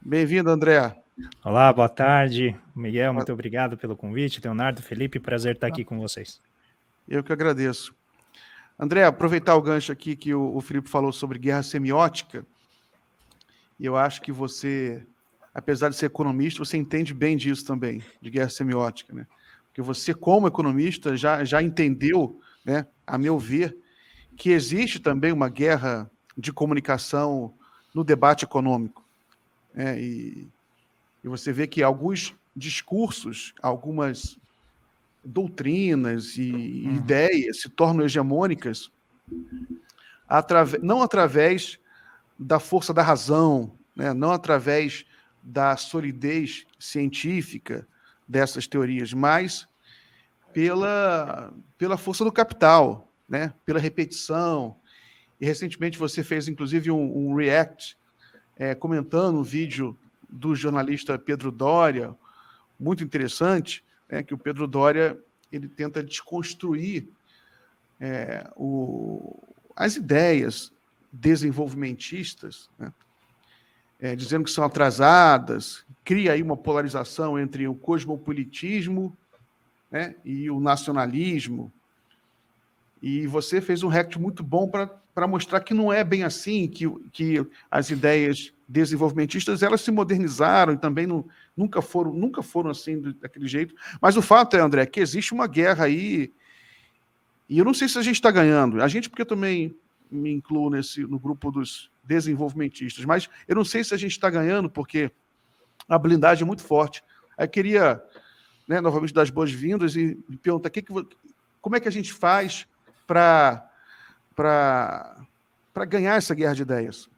Bem-vindo, André. Olá, boa tarde. Miguel, muito obrigado pelo convite. Leonardo, Felipe, prazer estar aqui com vocês. Eu que agradeço. André, aproveitar o gancho aqui que o Felipe falou sobre guerra semiótica, e eu acho que você, apesar de ser economista, você entende bem disso também, de guerra semiótica, né? Porque você, como economista, já entendeu, né, a meu ver, que existe também uma guerra de comunicação no debate econômico, né? E você vê que alguns discursos, algumas doutrinas e ideias se tornam hegemônicas não através da força da razão, né? Não através da solidez científica dessas teorias, mas pela força do capital, né? Pela repetição. E recentemente você fez, inclusive, um react comentando um vídeo do jornalista Pedro Doria, muito interessante, né? Que o Pedro Doria ele tenta desconstruir as ideias desenvolvimentistas, né? Dizendo que são atrasadas, cria aí uma polarização entre o cosmopolitismo, né, e o nacionalismo. E você fez um react muito bom para mostrar que não é bem assim, que as ideias desenvolvimentistas elas se modernizaram e também nunca foram assim daquele jeito. Mas o fato é, André, que existe uma guerra aí, e eu não sei se a gente está ganhando. A gente, porque eu também me incluo no grupo dos desenvolvimentistas, mas eu não sei se a gente está ganhando, porque a blindagem é muito forte. Eu queria, né, novamente, dar as boas-vindas e perguntar como é que a gente faz para ganhar essa guerra de ideias.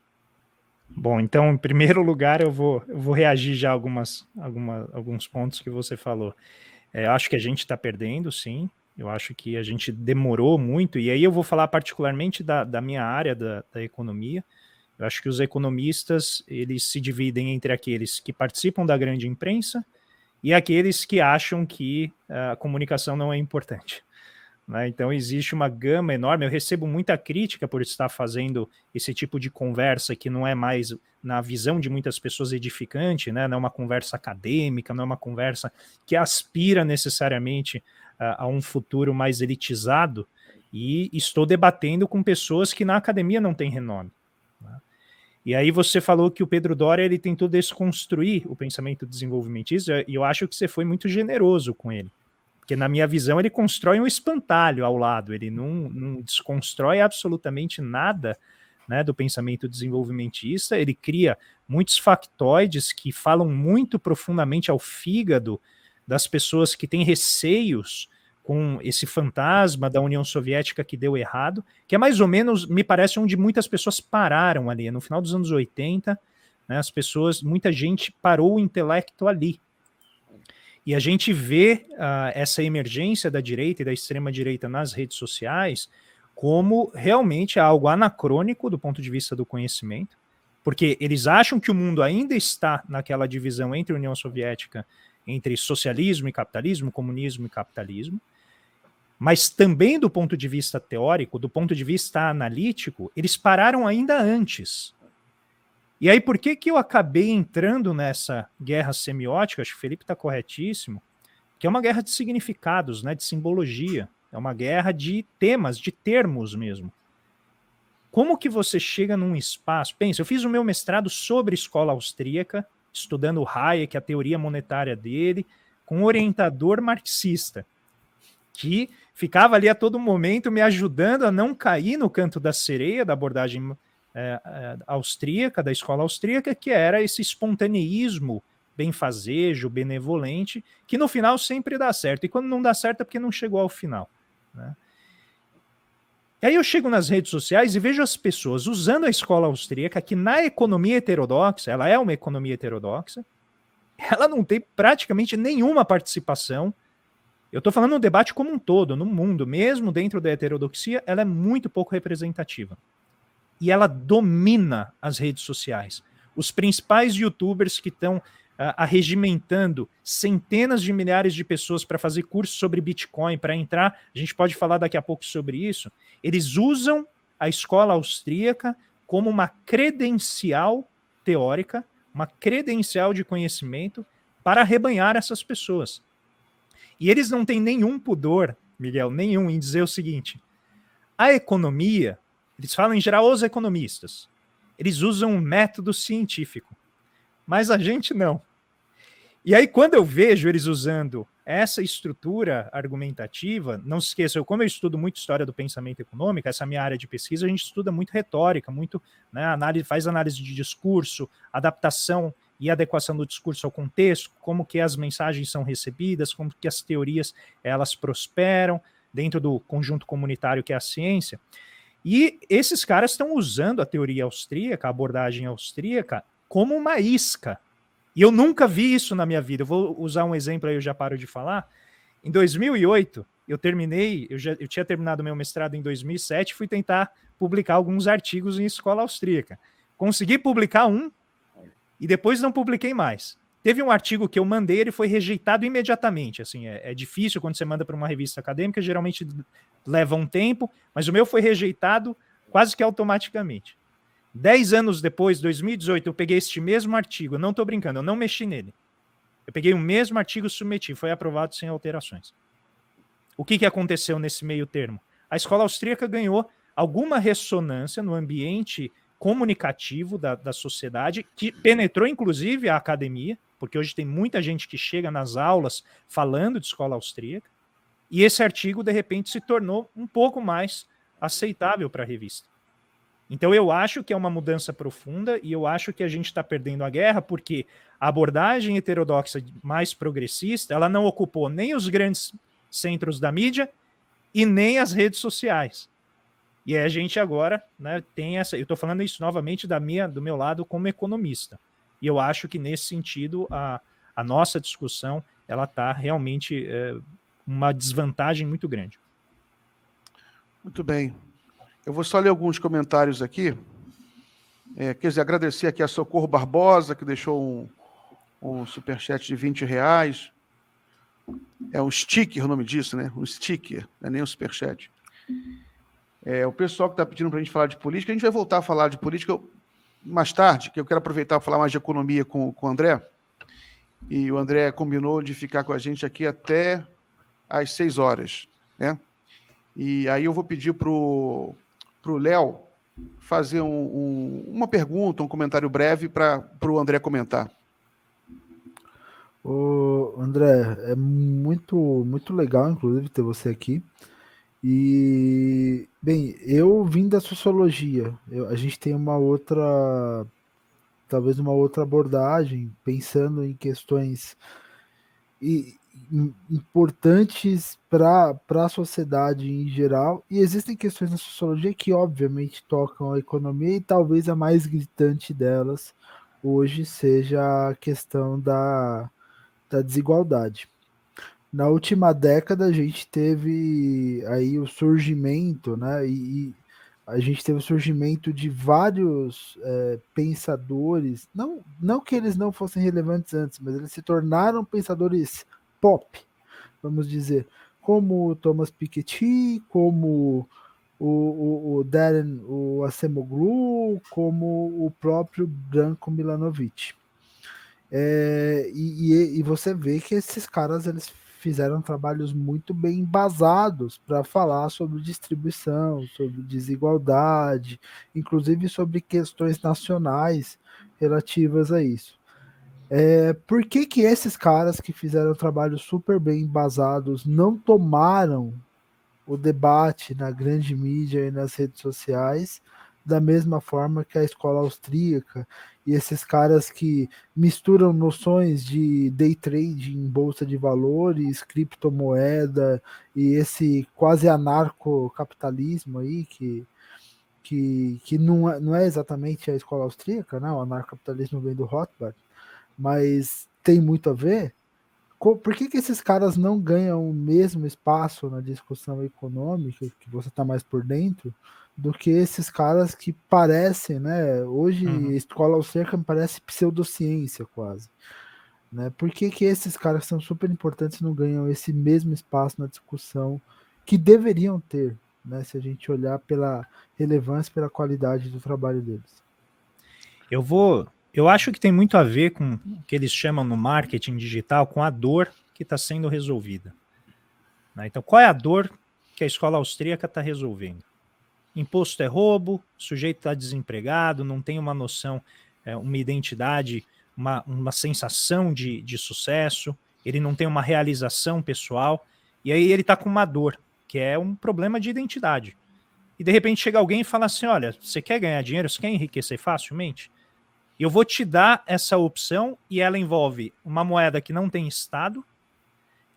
Bom, então, em primeiro lugar, eu vou reagir já a alguns pontos que você falou. Eu acho que a gente está perdendo, sim. Eu acho que a gente demorou muito, e aí eu vou falar particularmente da minha área da economia. Eu acho que os economistas, eles se dividem entre aqueles que participam da grande imprensa e aqueles que acham que a comunicação não é importante. Né? Então, existe uma gama enorme. Eu recebo muita crítica por estar fazendo esse tipo de conversa que não é mais, na visão de muitas pessoas, edificante, né? Não é uma conversa acadêmica, não é uma conversa que aspira necessariamente a um futuro mais elitizado, e estou debatendo com pessoas que na academia não têm renome. Né? E aí você falou que o Pedro Doria ele tentou desconstruir o pensamento desenvolvimentista, e eu acho que você foi muito generoso com ele. Porque, na minha visão, ele constrói um espantalho ao lado, ele não desconstrói absolutamente nada, né, do pensamento desenvolvimentista, ele cria muitos factoides que falam muito profundamente ao fígado das pessoas que têm receios com esse fantasma da União Soviética que deu errado, que é mais ou menos, me parece, onde muitas pessoas pararam ali, no final dos anos 80, né, muita gente parou o intelecto ali. E a gente vê essa emergência da direita e da extrema-direita nas redes sociais como realmente algo anacrônico do ponto de vista do conhecimento, porque eles acham que o mundo ainda está naquela divisão entre a União Soviética, entre socialismo e capitalismo, comunismo e capitalismo, mas também do ponto de vista teórico, do ponto de vista analítico, eles pararam ainda antes. E aí, por que eu acabei entrando nessa guerra semiótica? Acho que o Felipe está corretíssimo, que é uma guerra de significados, né, de simbologia. É uma guerra de temas, de termos mesmo. Como que você chega num espaço... Pensa, eu fiz o meu mestrado sobre escola austríaca, estudando Hayek, a teoria monetária dele, com um orientador marxista, que ficava ali a todo momento me ajudando a não cair no canto da sereia da abordagem austríaca, da escola austríaca, que era esse espontaneísmo benfazejo, benevolente, que no final sempre dá certo. E quando não dá certo é porque não chegou ao final. Né? E aí eu chego nas redes sociais e vejo as pessoas usando a escola austríaca, que na economia heterodoxa, ela é uma economia heterodoxa, ela não tem praticamente nenhuma participação. Eu estou falando no debate como um todo, no mundo, mesmo dentro da heterodoxia, ela é muito pouco representativa. E ela domina as redes sociais. Os principais youtubers que estão arregimentando centenas de milhares de pessoas para fazer cursos sobre Bitcoin, para entrar, a gente pode falar daqui a pouco sobre isso, eles usam a escola austríaca como uma credencial teórica, uma credencial de conhecimento para arrebanhar essas pessoas. E eles não têm nenhum pudor, Miguel, nenhum, em dizer o seguinte: a economia, eles falam em geral os economistas, eles usam um método científico, mas a gente não. E aí, quando eu vejo eles usando essa estrutura argumentativa, não se esqueça, como eu estudo muito história do pensamento econômico, essa minha área de pesquisa, a gente estuda muito retórica, muito, né, faz análise de discurso, adaptação e adequação do discurso ao contexto, como que as mensagens são recebidas, como que as teorias elas prosperam dentro do conjunto comunitário que é a ciência. E esses caras estão usando a teoria austríaca, a abordagem austríaca, como uma isca. E eu nunca vi isso na minha vida. Eu vou usar um exemplo aí, eu já paro de falar. Em 2008, eu tinha terminado meu mestrado em 2007, fui tentar publicar alguns artigos em escola austríaca. Consegui publicar um e depois não publiquei mais. Teve um artigo que eu mandei, ele foi rejeitado imediatamente. Assim, é difícil quando você manda para uma revista acadêmica, geralmente leva um tempo, mas o meu foi rejeitado quase que automaticamente. 10 anos depois, 2018, eu peguei este mesmo artigo, eu não estou brincando, eu não mexi nele. Eu peguei o mesmo artigo, submeti, foi aprovado sem alterações. O que aconteceu nesse meio termo? A escola austríaca ganhou alguma ressonância no ambiente comunicativo da sociedade, que penetrou inclusive a academia, porque hoje tem muita gente que chega nas aulas falando de escola austríaca, e esse artigo, de repente, se tornou um pouco mais aceitável para a revista. Então eu acho que é uma mudança profunda e eu acho que a gente está perdendo a guerra porque a abordagem heterodoxa mais progressista, ela não ocupou nem os grandes centros da mídia e nem as redes sociais. E a gente agora, né, tem essa... Eu estou falando isso novamente do meu lado como economista. E eu acho que nesse sentido a nossa discussão ela está realmente uma desvantagem muito grande. Muito bem. Eu vou só ler alguns comentários aqui. Quer dizer, agradecer aqui a Socorro Barbosa, que deixou um superchat de R$20. É um sticker o nome disso, né? Um sticker, não é nem um superchat. O pessoal que está pedindo para a gente falar de política, a gente vai voltar a falar de política mais tarde, que eu quero aproveitar para falar mais de economia com o André. E o André combinou de ficar com a gente aqui até às 6 horas, né? E aí eu vou pedir para o Léo fazer uma pergunta, um comentário breve para o André comentar. Ô, André, é muito, muito legal, inclusive, ter você aqui. E, bem, eu vim da sociologia. A gente tem talvez uma outra abordagem, pensando em questões importantes para a sociedade em geral, e existem questões na sociologia que obviamente tocam a economia, e talvez a mais gritante delas hoje seja a questão da desigualdade. Na última década a gente teve aí o surgimento, né, e a gente teve o surgimento de vários pensadores, não que eles não fossem relevantes antes, mas eles se tornaram pensadores pop, vamos dizer, como o Thomas Piketty, como o Darren o Acemoglu, como o próprio Branko Milanovic. E você vê que esses caras eles fizeram trabalhos muito bem embasados para falar sobre distribuição, sobre desigualdade, inclusive sobre questões nacionais relativas a isso. Por que esses caras que fizeram trabalhos super bem embasados não tomaram o debate na grande mídia e nas redes sociais da mesma forma que a escola austríaca e esses caras que misturam noções de day trade em bolsa de valores, criptomoeda e esse quase anarcocapitalismo aí que não é exatamente a escola austríaca, né? O anarcocapitalismo vem do Rothbard, mas tem muito a ver. Por que esses caras não ganham o mesmo espaço na discussão econômica, que você está mais por dentro, do que esses caras que parecem, né? Hoje, a escola austríaca me parece pseudociência quase. Né? Por que esses caras que são super importantes não ganham esse mesmo espaço na discussão que deveriam ter, né? Se a gente olhar pela relevância, pela qualidade do trabalho deles? Eu vou Eu acho que tem muito a ver com o que eles chamam no marketing digital, com a dor que está sendo resolvida. Né? Então, qual é a dor que a escola austríaca está resolvendo? Imposto é roubo, o sujeito está desempregado, não tem uma noção, uma identidade, uma sensação de sucesso, ele não tem uma realização pessoal, e aí ele está com uma dor, que é um problema de identidade. E de repente chega alguém e fala assim, olha, você quer ganhar dinheiro, você quer enriquecer facilmente? Eu vou te dar essa opção, e ela envolve uma moeda que não tem Estado,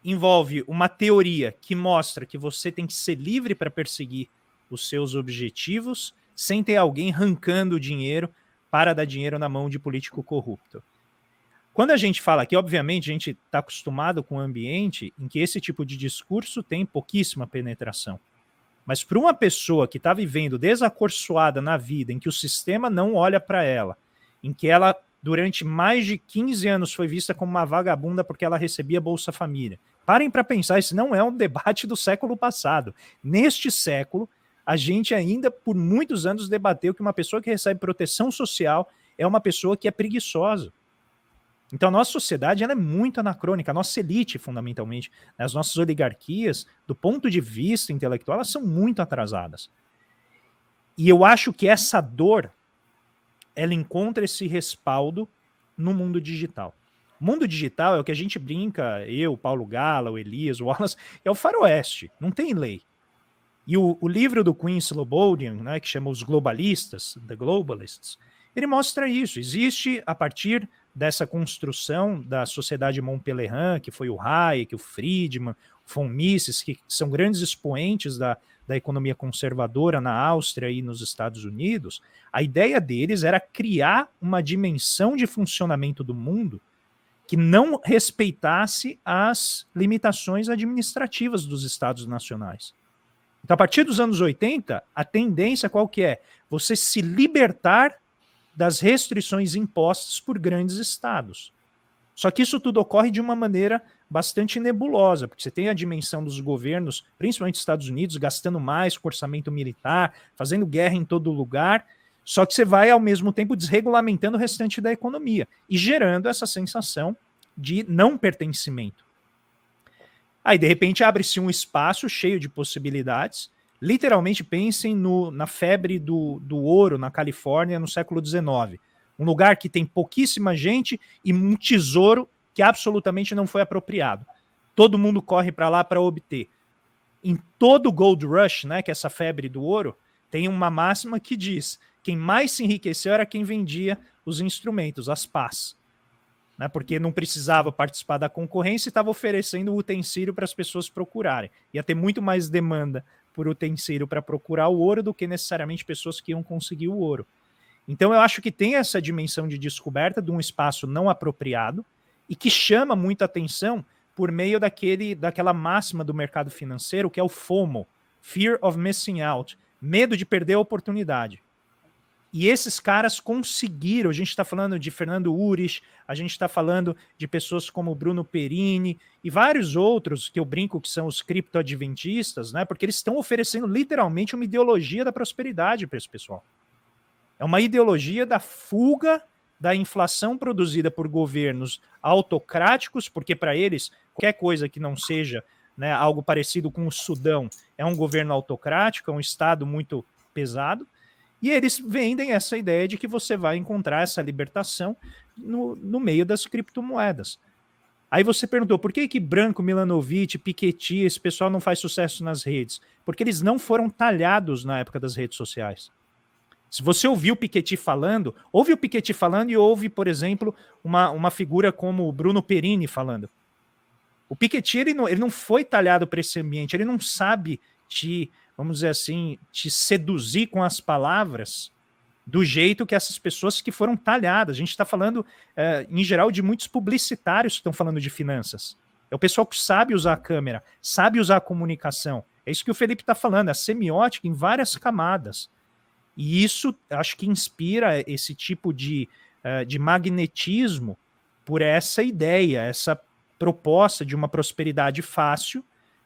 envolve uma teoria que mostra que você tem que ser livre para perseguir os seus objetivos, sem ter alguém arrancando dinheiro para dar dinheiro na mão de político corrupto. Quando a gente fala aqui, obviamente, a gente está acostumado com um ambiente em que esse tipo de discurso tem pouquíssima penetração. Mas para uma pessoa que está vivendo desacorçoada na vida, em que o sistema não olha para ela, em que ela, durante mais de 15 anos, foi vista como uma vagabunda porque ela recebia Bolsa Família. Parem para pensar, isso não é um debate do século passado. Neste século, a gente ainda, por muitos anos, debateu que uma pessoa que recebe proteção social é uma pessoa que é preguiçosa. Então, a nossa sociedade ela é muito anacrônica, a nossa elite, fundamentalmente, as nossas oligarquias, do ponto de vista intelectual, elas são muito atrasadas. E eu acho que essa dor, ela encontra esse respaldo no mundo digital. O mundo digital é o que a gente brinca, eu, Paulo Gala, o Elias, o Wallace, é o faroeste, não tem lei. E o livro do Queen Slobodian, né, que chama Os Globalistas, The Globalists, ele mostra isso. Existe, a partir dessa construção da sociedade Montpellier, que foi o Hayek, o Friedman, o von Mises, que são grandes expoentes da economia conservadora na Áustria e nos Estados Unidos, a ideia deles era criar uma dimensão de funcionamento do mundo que não respeitasse as limitações administrativas dos estados nacionais. Então, a partir dos anos 80, a tendência qual que é? Você se libertar das restrições impostas por grandes estados. Só que isso tudo ocorre de uma maneira bastante nebulosa, porque você tem a dimensão dos governos, principalmente dos Estados Unidos, gastando mais com orçamento militar, fazendo guerra em todo lugar, só que você vai, ao mesmo tempo, desregulamentando o restante da economia e gerando essa sensação de não pertencimento. Aí, de repente, abre-se um espaço cheio de possibilidades. Literalmente, pensem na febre do ouro na Califórnia no século XIX. Um lugar que tem pouquíssima gente e um tesouro que absolutamente não foi apropriado. Todo mundo corre para lá para obter. Em todo o Gold Rush, né, que é essa febre do ouro, tem uma máxima que diz: quem mais se enriqueceu era quem vendia os instrumentos, as pás. Né, porque não precisava participar da concorrência e estava oferecendo o utensílio para as pessoas procurarem. Ia ter muito mais demanda por utensílio para procurar o ouro do que necessariamente pessoas que iam conseguir o ouro. Então eu acho que tem essa dimensão de descoberta de um espaço não apropriado e que chama muita atenção por meio daquela máxima do mercado financeiro que é o FOMO, Fear of Missing Out, medo de perder a oportunidade. E esses caras conseguiram, a gente está falando de Fernando Urich, a gente está falando de pessoas como Bruno Perini e vários outros que eu brinco que são os criptoadventistas, né? Porque eles estão oferecendo literalmente uma ideologia da prosperidade para esse pessoal. É uma ideologia da fuga da inflação produzida por governos autocráticos, porque para eles qualquer coisa que não seja, né, algo parecido com o Sudão é um governo autocrático, é um Estado muito pesado. E eles vendem essa ideia de que você vai encontrar essa libertação no meio das criptomoedas. Aí você perguntou, por que Branco, Milanovic, Piketty, esse pessoal não faz sucesso nas redes? Porque eles não foram talhados na época das redes sociais. Se você ouviu o Piketty falando, ouve o Piketty falando e ouve, por exemplo, uma figura como o Bruno Perini falando. O Piketty ele não foi talhado para esse ambiente, ele não sabe vamos dizer assim, te seduzir com as palavras do jeito que essas pessoas que foram talhadas. A gente está falando, em geral, de muitos publicitários que estão falando de finanças. É o pessoal que sabe usar a câmera, sabe usar a comunicação. É isso que o Felipe está falando, a semiótica em várias camadas. E isso, acho que inspira esse tipo de magnetismo por essa ideia, essa proposta de uma prosperidade fácil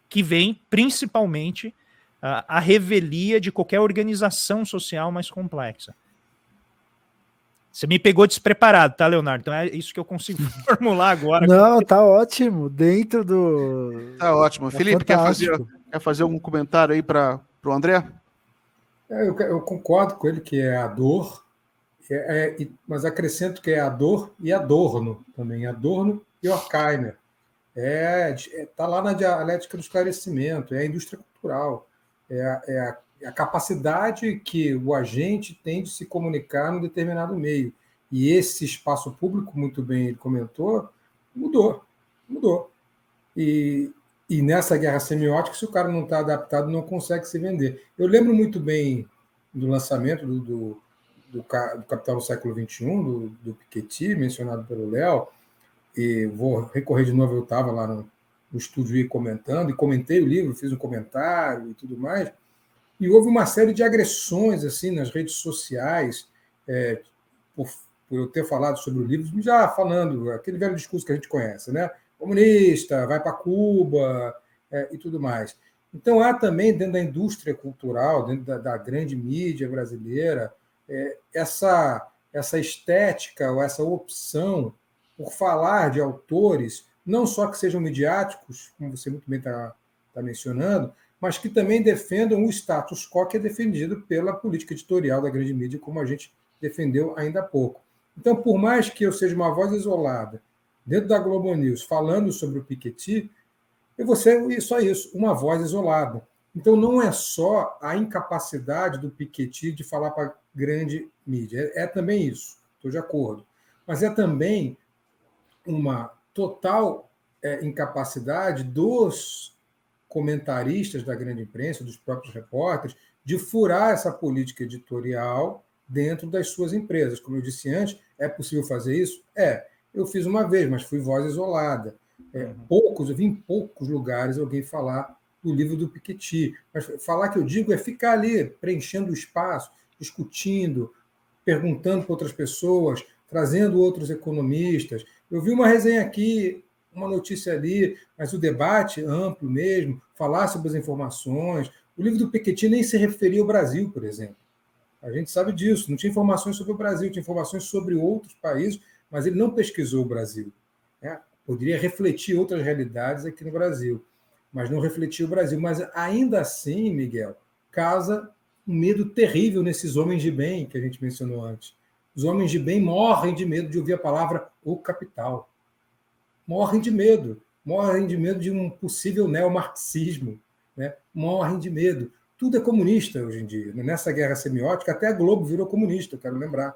que vem principalmente a revelia de qualquer organização social mais complexa. Você me pegou despreparado, tá, Leonardo? Então é isso que eu consigo formular agora. Não, tá ótimo. Dentro do. Tá ótimo. Tá Felipe, fantástico. quer fazer algum comentário aí para o André? Eu concordo com ele que é a dor, mas acrescento que é a dor e Adorno também. Adorno e Horkheimer. Está lá na dialética do esclarecimento, é a indústria cultural, é a capacidade que o agente tem de se comunicar num determinado meio. E esse espaço público, muito bem ele comentou, mudou. E nessa guerra semiótica, se o cara não está adaptado, não consegue se vender. Eu lembro muito bem do lançamento do Capital no século XXI, do Piketty, mencionado pelo Léo, e vou recorrer de novo, eu estava lá no estúdio e comentando, e comentei o livro, fiz um comentário e tudo mais, e houve uma série de agressões assim nas redes sociais, por eu ter falado sobre o livro, já falando aquele velho discurso que a gente conhece, né? Comunista, vai para Cuba e tudo mais. Então, há também, dentro da indústria cultural, dentro da grande mídia brasileira, essa estética ou essa opção por falar de autores, não só que sejam midiáticos, como você muito bem está mencionando, mas que também defendam o status quo que é defendido pela política editorial da grande mídia, como a gente defendeu ainda há pouco. Então, por mais que eu seja uma voz isolada dentro da Globo News falando sobre o Piketty, eu vou ser só isso, uma voz isolada. Então, não é só a incapacidade do Piketty de falar para a grande mídia, é também isso, estou de acordo. Mas é também uma total incapacidade dos comentaristas da grande imprensa, dos próprios repórteres, de furar essa política editorial dentro das suas empresas. Como eu disse antes, é possível fazer isso? Eu fiz uma vez, mas fui voz isolada. Eu vi em poucos lugares alguém falar do livro do Piketty. Mas falar que eu digo é ficar ali, preenchendo o espaço, discutindo, perguntando para outras pessoas, trazendo outros economistas. Eu vi uma resenha aqui, uma notícia ali, mas o debate amplo mesmo, falar sobre as informações. O livro do Piketty nem se referia ao Brasil, por exemplo. A gente sabe disso, não tinha informações sobre o Brasil, tinha informações sobre outros países, mas ele não pesquisou o Brasil. Poderia refletir outras realidades aqui no Brasil, mas não refletiu o Brasil. Mas ainda assim, Miguel, causa um medo terrível nesses homens de bem que a gente mencionou antes. Os homens de bem morrem de medo de ouvir a palavra o capital. Morrem de medo de um possível neomarxismo, né? Morrem de medo. Tudo é comunista hoje em dia. Nessa guerra semiótica, até a Globo virou comunista, eu quero lembrar.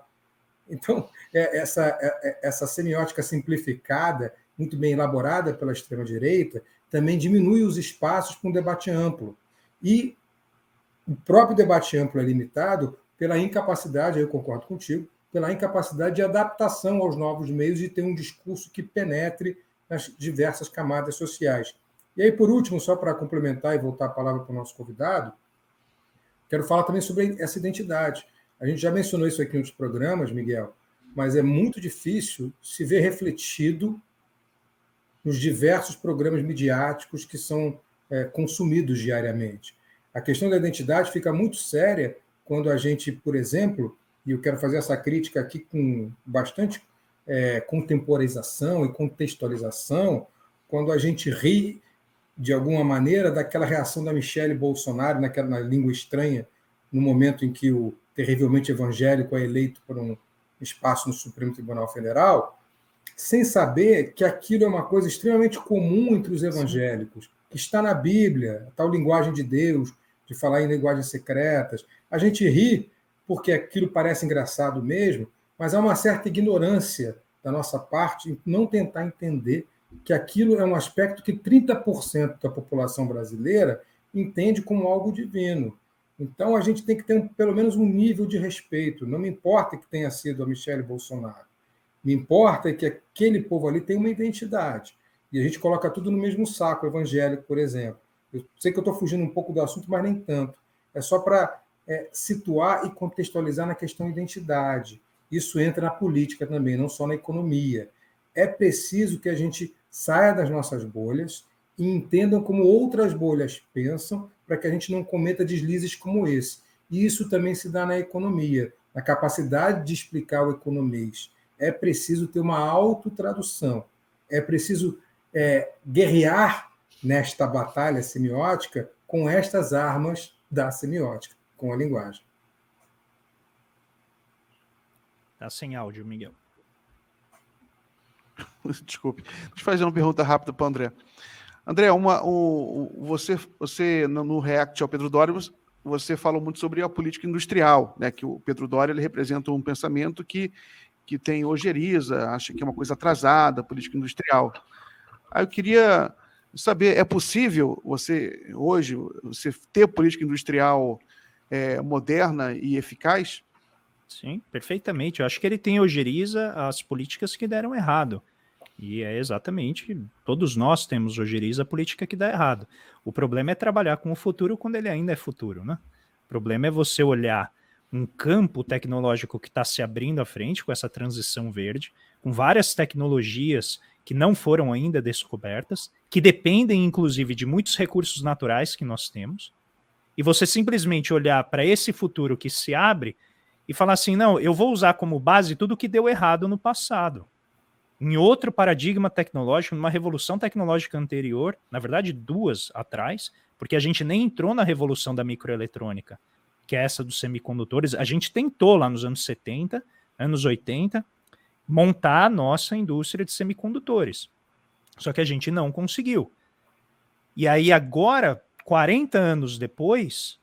Então, essa semiótica simplificada, muito bem elaborada pela extrema-direita, também diminui os espaços para um debate amplo. E o próprio debate amplo é limitado pela incapacidade, eu concordo contigo, pela incapacidade de adaptação aos novos meios e ter um discurso que penetre nas diversas camadas sociais. E aí, por último, só para complementar e voltar a palavra para o nosso convidado, quero falar também sobre essa identidade. A gente já mencionou isso aqui em outros programas, Miguel, mas é muito difícil se ver refletido nos diversos programas midiáticos que são consumidos diariamente. A questão da identidade fica muito séria quando a gente, por exemplo, e eu quero fazer essa crítica aqui com bastante contemporização e contextualização, quando a gente ri, de alguma maneira, daquela reação da Michelle Bolsonaro na língua estranha, no momento em que o terrivelmente evangélico é eleito por um espaço no Supremo Tribunal Federal, sem saber que aquilo é uma coisa extremamente comum entre os evangélicos, que está na Bíblia, a tal linguagem de Deus, de falar em linguagens secretas. A gente ri porque aquilo parece engraçado mesmo, mas há uma certa ignorância da nossa parte em não tentar entender que aquilo é um aspecto que 30% da população brasileira entende como algo divino. Então, a gente tem que ter pelo menos um nível de respeito. Não me importa que tenha sido a Michelle Bolsonaro. Me importa que aquele povo ali tem uma identidade. E a gente coloca tudo no mesmo saco, evangélico, por exemplo. Eu sei que eu estou fugindo um pouco do assunto, mas nem tanto. É só para situar e contextualizar na questão identidade. Isso entra na política também, não só na economia. É preciso que a gente saia das nossas bolhas e entendam como outras bolhas pensam, para que a gente não cometa deslizes como esse. E isso também se dá na economia. a capacidade de explicar o economês. É preciso ter uma autotradução. É preciso guerrear nesta batalha semiótica com estas armas da semiótica, com a linguagem. Tá sem áudio, Miguel. Desculpe. Deixa eu fazer uma pergunta rápida para o André. André, você no React ao Pedro Doria, você falou muito sobre a política industrial, né? Que o Pedro Doria ele representa um pensamento que tem ojeriza, acha que é uma coisa atrasada, a política industrial. Aí eu queria saber, é possível você ter política industrial moderna e eficaz? Sim, perfeitamente. Eu acho que ele tem ojeriza as políticas que deram errado. E é exatamente, todos nós temos ojeriza a política que dá errado. O problema é trabalhar com o futuro quando ele ainda é futuro, né? O problema é você olhar um campo tecnológico que está se abrindo à frente com essa transição verde, com várias tecnologias que não foram ainda descobertas, que dependem, inclusive, de muitos recursos naturais que nós temos, e você simplesmente olhar para esse futuro que se abre e falar assim, não, eu vou usar como base tudo que deu errado no passado. Em outro paradigma tecnológico, numa revolução tecnológica anterior, na verdade 2 atrás, porque a gente nem entrou na revolução da microeletrônica, que é essa dos semicondutores, a gente tentou lá nos anos 70, anos 80, montar a nossa indústria de semicondutores. Só que a gente não conseguiu. E aí agora, 40 anos depois,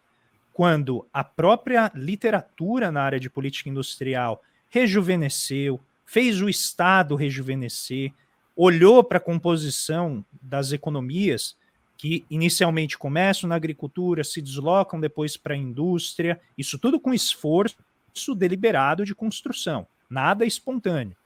quando a própria literatura na área de política industrial rejuvenesceu, fez o Estado rejuvenescer, olhou para a composição das economias que inicialmente começam na agricultura, se deslocam depois para a indústria, isso tudo com esforço deliberado de construção, nada espontâneo.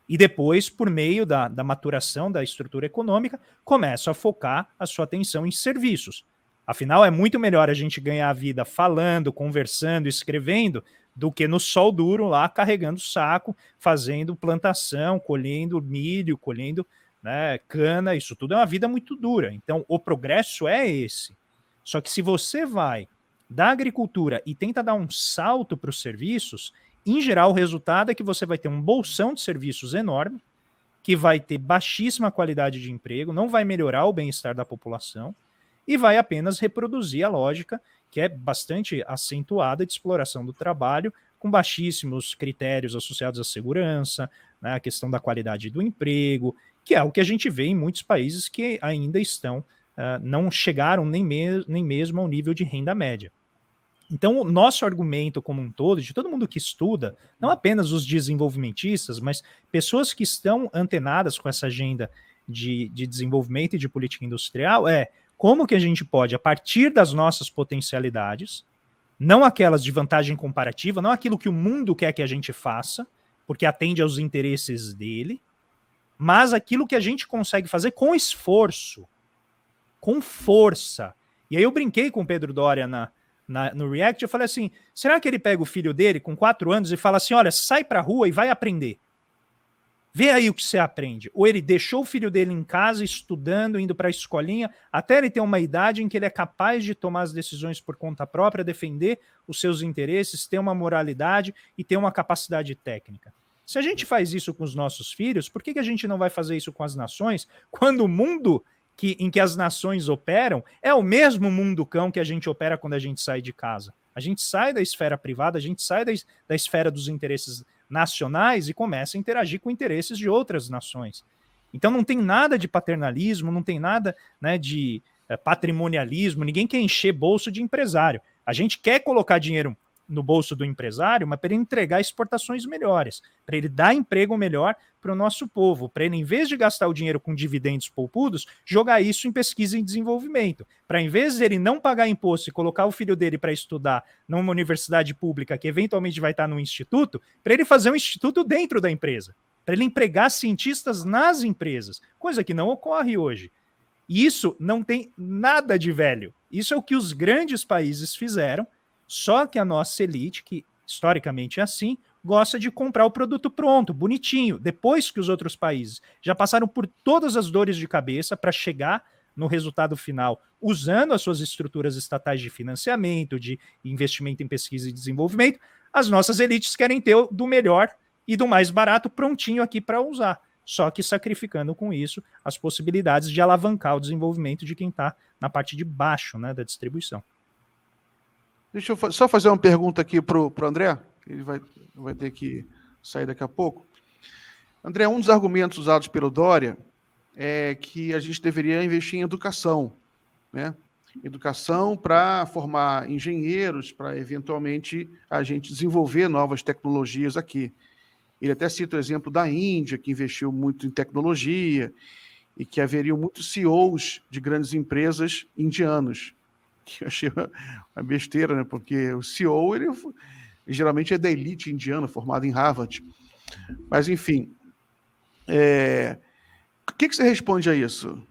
E depois, por meio da maturação da estrutura econômica, começa a focar a sua atenção em serviços. Afinal, é muito melhor a gente ganhar a vida falando, conversando, escrevendo, do que no sol duro lá, carregando saco, fazendo plantação, colhendo milho, colhendo cana, isso tudo é uma vida muito dura. Então, o progresso é esse. Só que se você vai da agricultura e tenta dar um salto para os serviços, em geral, o resultado é que você vai ter um bolsão de serviços enorme, que vai ter baixíssima qualidade de emprego, não vai melhorar o bem-estar da população, e vai apenas reproduzir a lógica que é bastante acentuada de exploração do trabalho, com baixíssimos critérios associados à segurança, né, a questão da qualidade do emprego, que é o que a gente vê em muitos países que ainda estão, não chegaram nem mesmo ao nível de renda média. Então, o nosso argumento como um todo, de todo mundo que estuda, não apenas os desenvolvimentistas, mas pessoas que estão antenadas com essa agenda de desenvolvimento e de política industrial, é como que a gente pode, a partir das nossas potencialidades, não aquelas de vantagem comparativa, não aquilo que o mundo quer que a gente faça, porque atende aos interesses dele, mas aquilo que a gente consegue fazer com esforço, com força. E aí eu brinquei com o Pedro Doria no React, eu falei assim, será que ele pega o filho dele com 4 anos e fala assim, olha, sai pra rua e vai aprender. Vê aí o que você aprende. Ou ele deixou o filho dele em casa, estudando, indo para a escolinha, até ele ter uma idade em que ele é capaz de tomar as decisões por conta própria, defender os seus interesses, ter uma moralidade e ter uma capacidade técnica. Se a gente faz isso com os nossos filhos, por que a gente não vai fazer isso com as nações, quando o mundo em que as nações operam é o mesmo mundo cão que a gente opera quando a gente sai de casa? A gente sai da esfera privada, a gente sai da esfera dos interesses nacionais e começa a interagir com interesses de outras nações. Então não tem nada de paternalismo, não tem nada de patrimonialismo, ninguém quer encher bolso de empresário. A gente quer colocar dinheiro no bolso do empresário, mas para ele entregar exportações melhores, para ele dar emprego melhor para o nosso povo, para ele, em vez de gastar o dinheiro com dividendos poupudos, jogar isso em pesquisa e desenvolvimento, para, em vez de ele não pagar imposto e colocar o filho dele para estudar numa universidade pública que eventualmente vai estar no instituto, para ele fazer um instituto dentro da empresa, para ele empregar cientistas nas empresas, coisa que não ocorre hoje. E isso não tem nada de velho. Isso é o que os grandes países fizeram, só que a nossa elite, que historicamente é assim, gosta de comprar o produto pronto, bonitinho, depois que os outros países já passaram por todas as dores de cabeça para chegar no resultado final, usando as suas estruturas estatais de financiamento, de investimento em pesquisa e desenvolvimento, As nossas elites querem ter o do melhor e do mais barato prontinho aqui para usar, só que sacrificando com isso as possibilidades de alavancar o desenvolvimento de quem está na parte de baixo, né, da distribuição. Deixa eu só fazer uma pergunta aqui para o André, ele vai ter que sair daqui a pouco. André, um dos argumentos usados pelo Dória é que a gente deveria investir em educação, né? Educação para formar engenheiros, para eventualmente a gente desenvolver novas tecnologias aqui. Ele até cita o exemplo da Índia, que investiu muito em tecnologia e que haveriam muitos CEOs de grandes empresas indianos, que eu achei uma besteira, né? Porque o CEO, ele geralmente é da elite indiana, formado em Harvard. Mas, enfim, o que você responde a isso?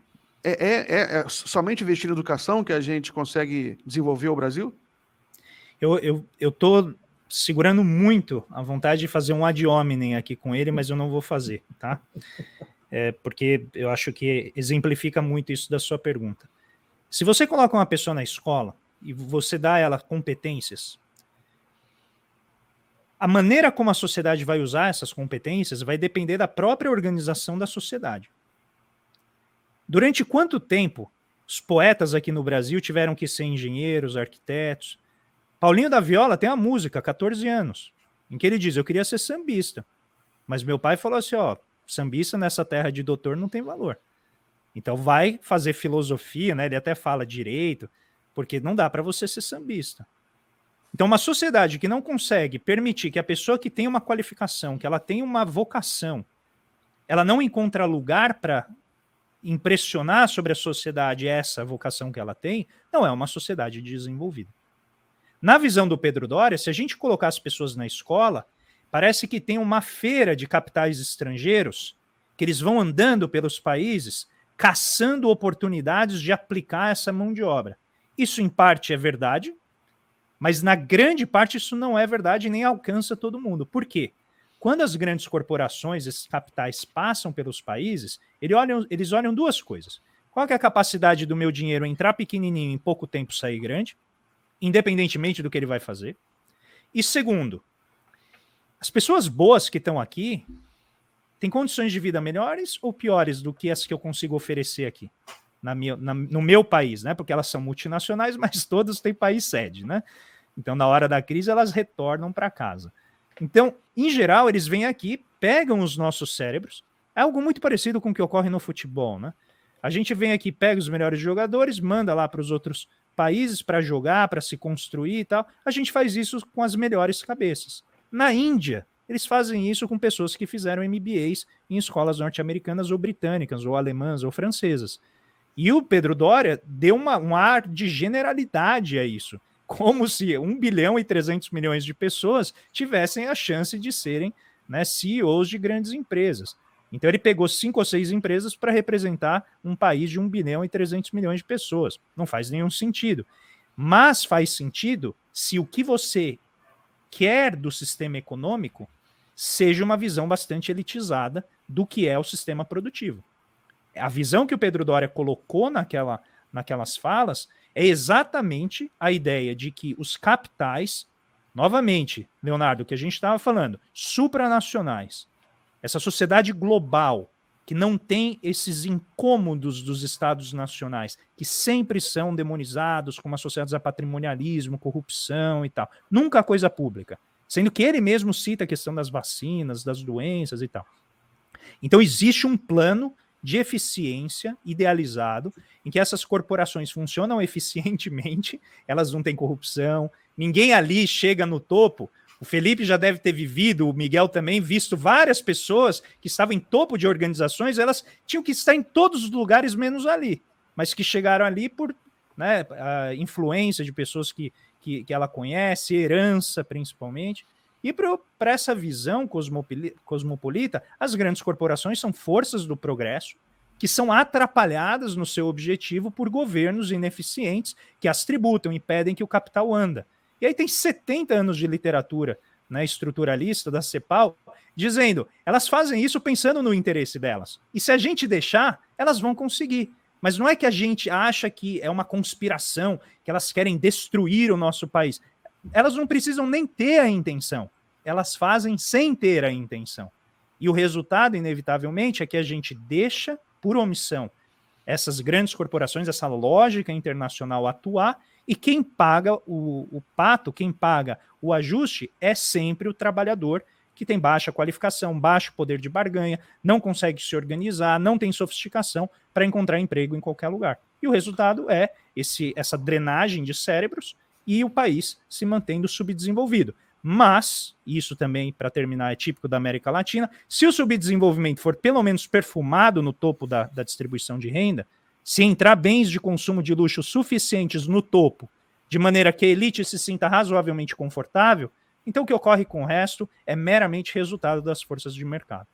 É somente investir em educação que a gente consegue desenvolver o Brasil? Eu estou segurando muito a vontade de fazer um ad hominem aqui com ele, mas eu não vou fazer, tá? Porque eu acho que exemplifica muito isso da sua pergunta. Se você coloca uma pessoa na escola e você dá a ela competências, a maneira como a sociedade vai usar essas competências vai depender da própria organização da sociedade. Durante quanto tempo os poetas aqui no Brasil tiveram que ser engenheiros, arquitetos? Paulinho da Viola tem uma música, 14 anos, em que ele diz, eu queria ser sambista, mas meu pai falou assim, ó, sambista nessa terra de doutor não tem valor. Então vai fazer filosofia, né? Ele até fala direito, porque não dá para você ser sambista. Então uma sociedade que não consegue permitir que a pessoa que tem uma qualificação, que ela tem uma vocação, ela não encontra lugar para impressionar sobre a sociedade essa vocação que ela tem, não é uma sociedade desenvolvida. Na visão do Pedro Doria, se a gente colocar as pessoas na escola, parece que tem uma feira de capitais estrangeiros, que eles vão andando pelos países, caçando oportunidades de aplicar essa mão de obra. Isso, em parte, é verdade, mas na grande parte isso não é verdade e nem alcança todo mundo. Por quê? Quando as grandes corporações, esses capitais, passam pelos países, eles olham duas coisas. Qual que é a capacidade do meu dinheiro entrar pequenininho e em pouco tempo sair grande, independentemente do que ele vai fazer? E segundo, as pessoas boas que estão aqui têm condições de vida melhores ou piores do que as que eu consigo oferecer aqui, no meu país, né? Porque elas são multinacionais, mas todas têm país sede, né? Então, na hora da crise, elas retornam para casa. Então, em geral, eles vêm aqui, pegam os nossos cérebros, é algo muito parecido com o que ocorre no futebol, né? A gente vem aqui, pega os melhores jogadores, manda lá para os outros países para jogar, para se construir e tal. A gente faz isso com as melhores cabeças. Na Índia, eles fazem isso com pessoas que fizeram MBAs em escolas norte-americanas ou britânicas, ou alemãs, ou francesas. E o Pedro Doria deu um ar de generalidade a isso, como se 1 bilhão e 300 milhões de pessoas tivessem a chance de serem, né, CEOs de grandes empresas. Então ele pegou 5 ou 6 empresas para representar um país de 1 bilhão e 300 milhões de pessoas. Não faz nenhum sentido. Mas faz sentido se o que você quer do sistema econômico seja uma visão bastante elitizada do que é o sistema produtivo. A visão que o Pedro Doria colocou naquelas falas é exatamente a ideia de que os capitais, novamente, Leonardo, que a gente estava falando, supranacionais, essa sociedade global que não tem esses incômodos dos estados nacionais, que sempre são demonizados como associados a patrimonialismo, corrupção e tal. Nunca a coisa pública. Sendo que ele mesmo cita a questão das vacinas, das doenças e tal. Então existe um plano de eficiência idealizado, em que essas corporações funcionam eficientemente, elas não têm corrupção, ninguém ali chega no topo. O Felipe já deve ter vivido, o Miguel também, visto várias pessoas que estavam em topo de organizações, elas tinham que estar em todos os lugares menos ali, mas que chegaram ali por, né, a influência de pessoas que ela conhece, herança principalmente. E para essa visão cosmopolita, as grandes corporações são forças do progresso que são atrapalhadas no seu objetivo por governos ineficientes que as tributam, impedem que o capital anda. E aí tem 70 anos de literatura, né, estruturalista da CEPAL, dizendo, elas fazem isso pensando no interesse delas. E se a gente deixar, elas vão conseguir. Mas não é que a gente acha que é uma conspiração, que elas querem destruir o nosso país. elas não precisam nem ter a intenção, elas fazem sem ter a intenção. E o resultado, inevitavelmente, é que a gente deixa, por omissão, essas grandes corporações, essa lógica internacional atuar, e quem paga o pato, quem paga o ajuste é sempre o trabalhador, que tem baixa qualificação, baixo poder de barganha, não consegue se organizar, não tem sofisticação para encontrar emprego em qualquer lugar. E o resultado é essa drenagem de cérebros e o país se mantendo subdesenvolvido. Mas, isso também, para terminar, é típico da América Latina, se o subdesenvolvimento for pelo menos perfumado no topo da distribuição de renda, se entrar bens de consumo de luxo suficientes no topo, de maneira que a elite se sinta razoavelmente confortável, então o que ocorre com o resto é meramente resultado das forças de mercado.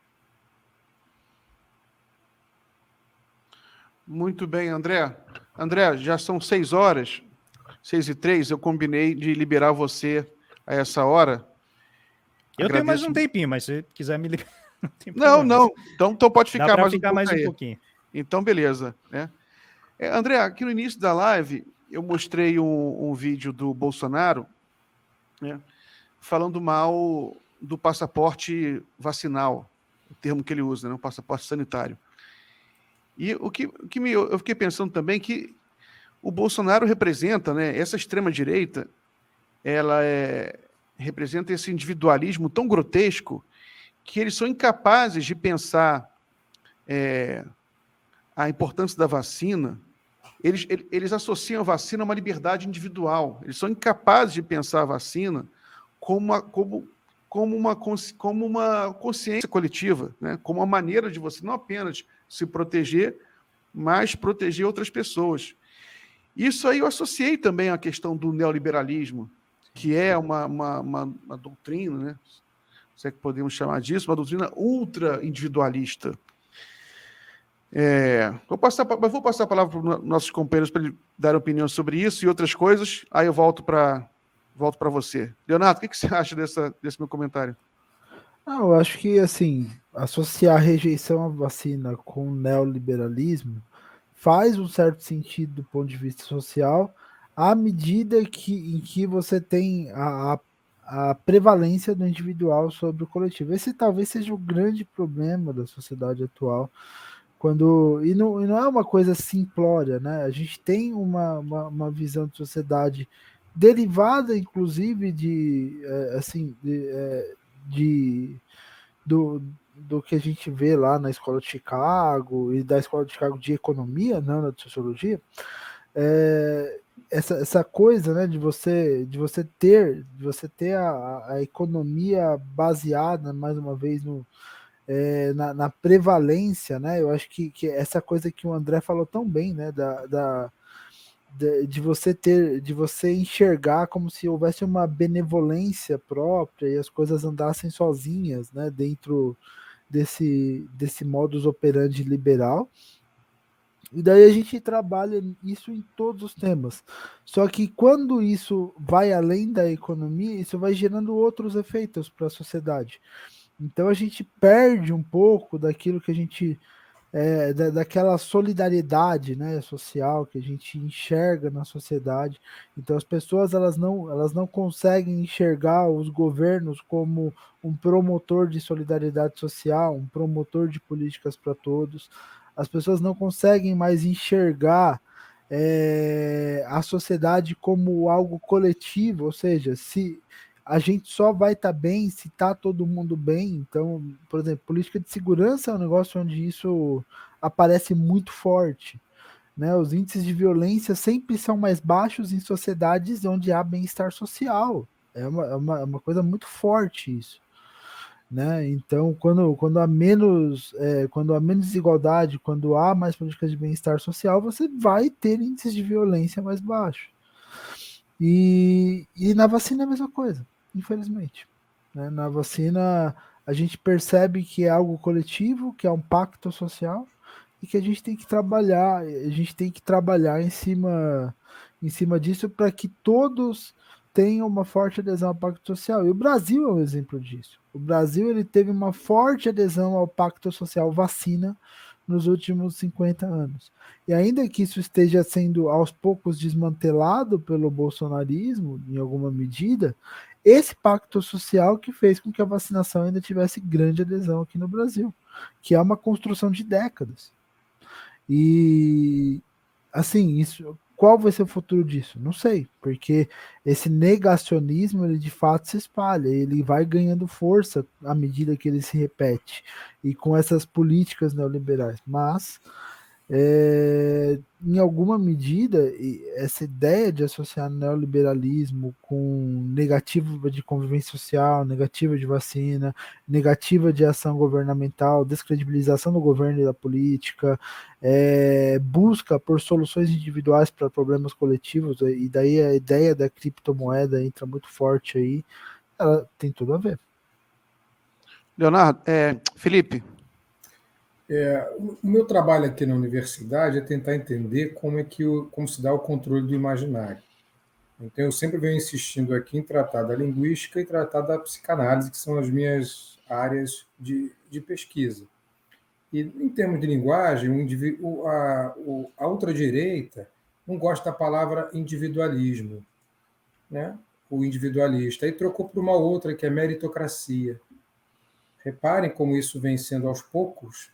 Muito bem, André. André, já são 6 horas, 6h03, eu combinei de liberar você a essa hora. Eu tenho mais um tempinho, mas se quiser me liberar... Não. Então pode ficar mais um pouquinho. Então, beleza. Né? André, aqui no início da live, eu mostrei um vídeo do Bolsonaro, né, falando mal do passaporte vacinal, o termo que ele usa, né, o passaporte sanitário. E eu fiquei pensando também que o Bolsonaro representa, né, essa extrema-direita, ela representa esse individualismo tão grotesco que eles são incapazes de pensar a importância da vacina. Eles associam a vacina a uma liberdade individual. Eles são incapazes de pensar a vacina como uma consciência coletiva, né? Como uma maneira de você não apenas se proteger, mas proteger outras pessoas. Isso aí eu associei também à questão do neoliberalismo, que é uma doutrina, né? Se é que podemos chamar disso, uma doutrina ultra-individualista. Vou passar a palavra para os nossos companheiros para eles darem opinião sobre isso e outras coisas, aí eu volto para você. Leonardo, o que você acha desse meu comentário? Eu acho que, assim, associar a rejeição à vacina com o neoliberalismo faz um certo sentido do ponto de vista social, à medida em que você tem a prevalência do individual sobre o coletivo. Esse talvez seja o grande problema da sociedade atual, e não é uma coisa simplória, né? A gente tem uma visão de sociedade derivada, inclusive, do que a gente vê lá na Escola de Chicago e da Escola de Chicago de Economia, não na de Sociologia, essa coisa, né, de você ter a economia baseada, mais uma vez, na prevalência, né? Eu acho que essa coisa que o André falou tão bem, né, de você enxergar como se houvesse uma benevolência própria e as coisas andassem sozinhas, né, dentro desse modus operandi liberal. E daí a gente trabalha isso em todos os temas. Só que quando isso vai além da economia, isso vai gerando outros efeitos para a sociedade. Então a gente perde um pouco daquilo que a gente daquela solidariedade, né, social que a gente enxerga na sociedade. Então as pessoas elas não conseguem enxergar os governos como um promotor de solidariedade social, um promotor de políticas para todos. As pessoas não conseguem mais enxergar a sociedade como algo coletivo, ou seja, se a gente só vai estar bem se está todo mundo bem. Então, por exemplo, política de segurança é um negócio onde isso aparece muito forte, né? Os índices de violência sempre são mais baixos em sociedades onde há bem-estar social. É uma coisa muito forte isso, né? Então, quando há menos desigualdade, quando há mais políticas de bem-estar social, você vai ter índices de violência mais baixos. E na vacina é a mesma coisa, infelizmente. Né? Na vacina a gente percebe que é algo coletivo, que é um pacto social e que a gente tem que trabalhar em cima disso para que todos tenham uma forte adesão ao pacto social. E o Brasil é um exemplo disso. O Brasil ele teve uma forte adesão ao pacto social vacina nos últimos 50 anos. E ainda que isso esteja sendo aos poucos desmantelado pelo bolsonarismo, em alguma medida, esse pacto social que fez com que a vacinação ainda tivesse grande adesão aqui no Brasil, que é uma construção de décadas. E assim, isso, qual vai ser o futuro disso? Não sei, porque esse negacionismo, ele de fato se espalha, ele vai ganhando força à medida que ele se repete, e com essas políticas neoliberais. Mas em alguma medida, essa ideia de associar neoliberalismo com negativa de convivência social, negativa de vacina, negativa de ação governamental, descredibilização do governo e da política, busca por soluções individuais para problemas coletivos, e daí a ideia da criptomoeda entra muito forte aí, ela tem tudo a ver. Leonardo, Felipe. O meu trabalho aqui na universidade é tentar entender como se dá o controle do imaginário. Então, eu sempre venho insistindo aqui em tratar da linguística e tratar da psicanálise, que são as minhas áreas de pesquisa. E, em termos de linguagem, a ultradireita não gosta da palavra individualismo, né? O individualista, e trocou por uma outra, que é meritocracia. Reparem como isso vem sendo, aos poucos,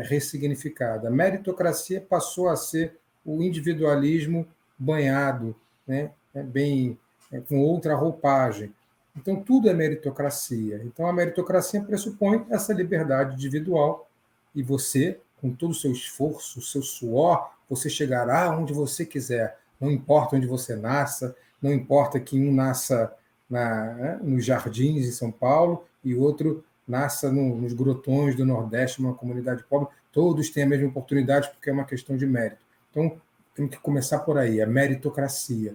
ressignificada. A meritocracia passou a ser o individualismo banhado, né? Com outra roupagem. Então, tudo é meritocracia. Então, a meritocracia pressupõe essa liberdade individual, e você, com todo o seu esforço, o seu suor, você chegará onde você quiser. Não importa onde você nasça, não importa que um nasça nos jardins de São Paulo e outro nasça nos grotões do Nordeste, uma comunidade pobre, todos têm a mesma oportunidade, porque é uma questão de mérito. Então, temos que começar por aí, a meritocracia.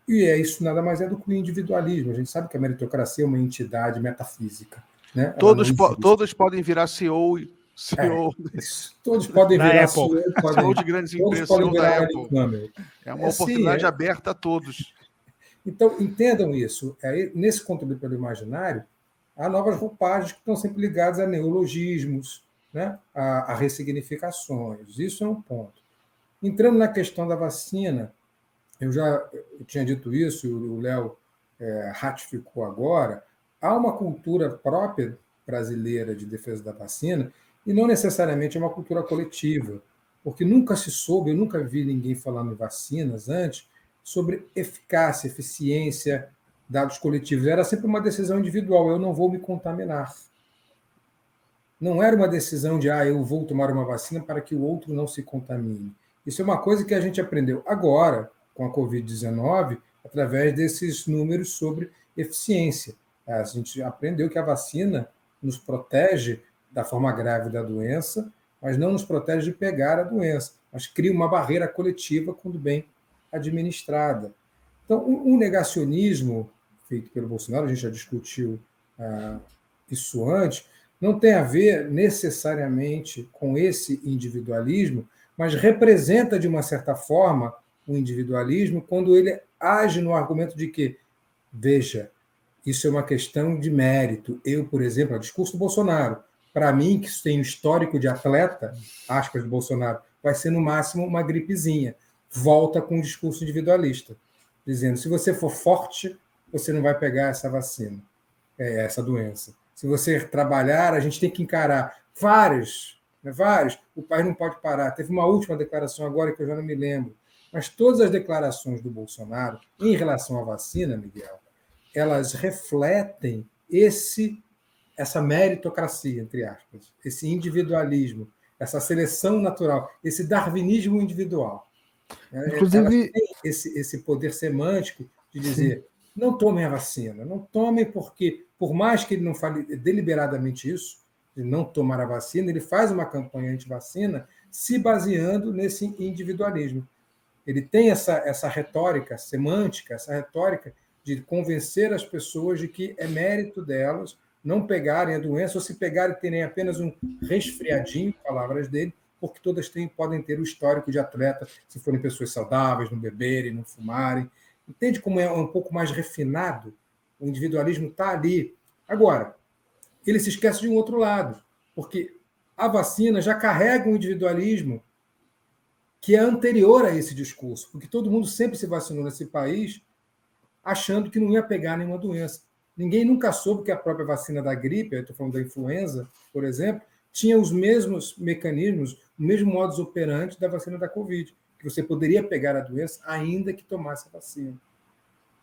E isso nada mais é do que o individualismo. A gente sabe que a meritocracia é uma entidade metafísica, né? Todos podem virar CEO. Todos podem virar CEO, CEO de grandes empresas, CEO da Apple. É uma oportunidade aberta a todos. Então, entendam isso. Nesse controle pelo imaginário, há novas roupagens que estão sempre ligadas a neologismos, né? a ressignificações. Isso é um ponto. Entrando na questão da vacina, eu tinha dito isso, e o Léo ratificou agora, há uma cultura própria brasileira de defesa da vacina, e não necessariamente é uma cultura coletiva, porque nunca se soube, eu nunca vi ninguém falando em vacinas antes, sobre eficácia, eficiência, dados coletivos. Era sempre uma decisão individual, eu não vou me contaminar. Não era uma decisão de, eu vou tomar uma vacina para que o outro não se contamine. Isso é uma coisa que a gente aprendeu agora, com a Covid-19, através desses números sobre eficiência. A gente aprendeu que a vacina nos protege da forma grave da doença, mas não nos protege de pegar a doença, mas cria uma barreira coletiva quando bem administrada. Então, o negacionismo feito pelo Bolsonaro, a gente já discutiu isso antes, não tem a ver necessariamente com esse individualismo, mas representa, de uma certa forma, o individualismo quando ele age no argumento de que, veja, isso é uma questão de mérito. Eu, por exemplo, o discurso do Bolsonaro, para mim, que tem um histórico de atleta, aspas, do Bolsonaro, vai ser no máximo uma gripezinha. Volta com um discurso individualista, dizendo, se você for forte, você não vai pegar essa vacina, essa doença. Se você trabalhar, a gente tem que encarar vários. O país não pode parar. Teve uma última declaração agora que eu já não me lembro, mas todas as declarações do Bolsonaro em relação à vacina, Miguel, elas refletem essa meritocracia, entre aspas, esse individualismo, essa seleção natural, esse darwinismo individual. Inclusive, elas têm esse poder semântico de dizer, sim, não tomem a vacina, não tomem porque, por mais que ele não fale deliberadamente isso, de não tomar a vacina, ele faz uma campanha anti-vacina se baseando nesse individualismo. Ele tem essa retórica semântica, essa retórica de convencer as pessoas de que é mérito delas não pegarem a doença, ou se pegarem, terem apenas um resfriadinho, palavras dele, porque todas podem ter o histórico de atleta, se forem pessoas saudáveis, não beberem, não fumarem. Entende como é um pouco mais refinado? O individualismo está ali. Agora, ele se esquece de um outro lado, porque a vacina já carrega um individualismo que é anterior a esse discurso, porque todo mundo sempre se vacinou nesse país achando que não ia pegar nenhuma doença. Ninguém nunca soube que a própria vacina da gripe, eu estou falando da influenza, por exemplo, tinha os mesmos mecanismos, o mesmo modus operandi da vacina da Covid, que você poderia pegar a doença ainda que tomasse a vacina.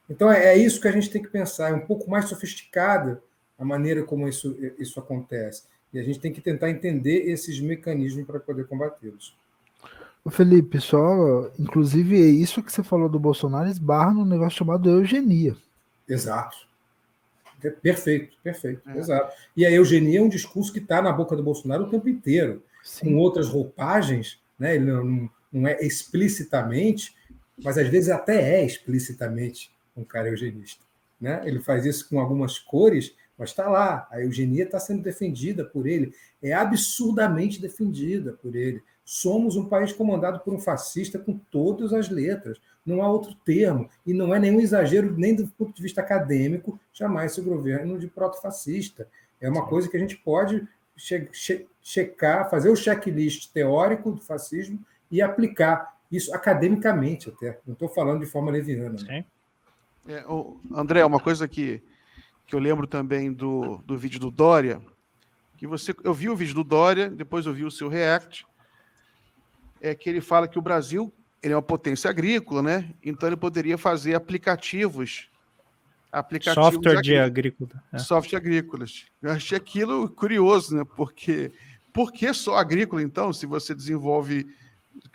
Então, é isso que a gente tem que pensar, é um pouco mais sofisticada a maneira como isso acontece. E a gente tem que tentar entender esses mecanismos para poder combatê-los. Felipe, só, inclusive, isso que você falou do Bolsonaro esbarra num negócio chamado eugenia. Exato. Perfeito, exato. E a eugenia é um discurso que está na boca do Bolsonaro o tempo inteiro, com outras roupagens, né? Ele não é explicitamente, mas às vezes até é explicitamente um cara eugenista, né? Ele faz isso com algumas cores, mas está lá. A eugenia está sendo defendida por ele, é absurdamente defendida por ele. Somos um país comandado por um fascista com todas as letras. Não há outro termo. E não é nenhum exagero, nem do ponto de vista acadêmico, chamar esse governo de protofascista. É uma coisa que a gente pode checar, fazer o checklist teórico do fascismo e aplicar isso academicamente até. Não estou falando de forma leviana. Né? André, uma coisa que eu lembro também do vídeo do Dória, que eu vi o vídeo do Dória, depois eu vi o seu react, é que ele fala que o Brasil ele é uma potência agrícola, né? Então ele poderia fazer aplicativos software de agrícola. Software agrícolas. Eu achei aquilo curioso, né? Porque por que só agrícola, então? Se você desenvolve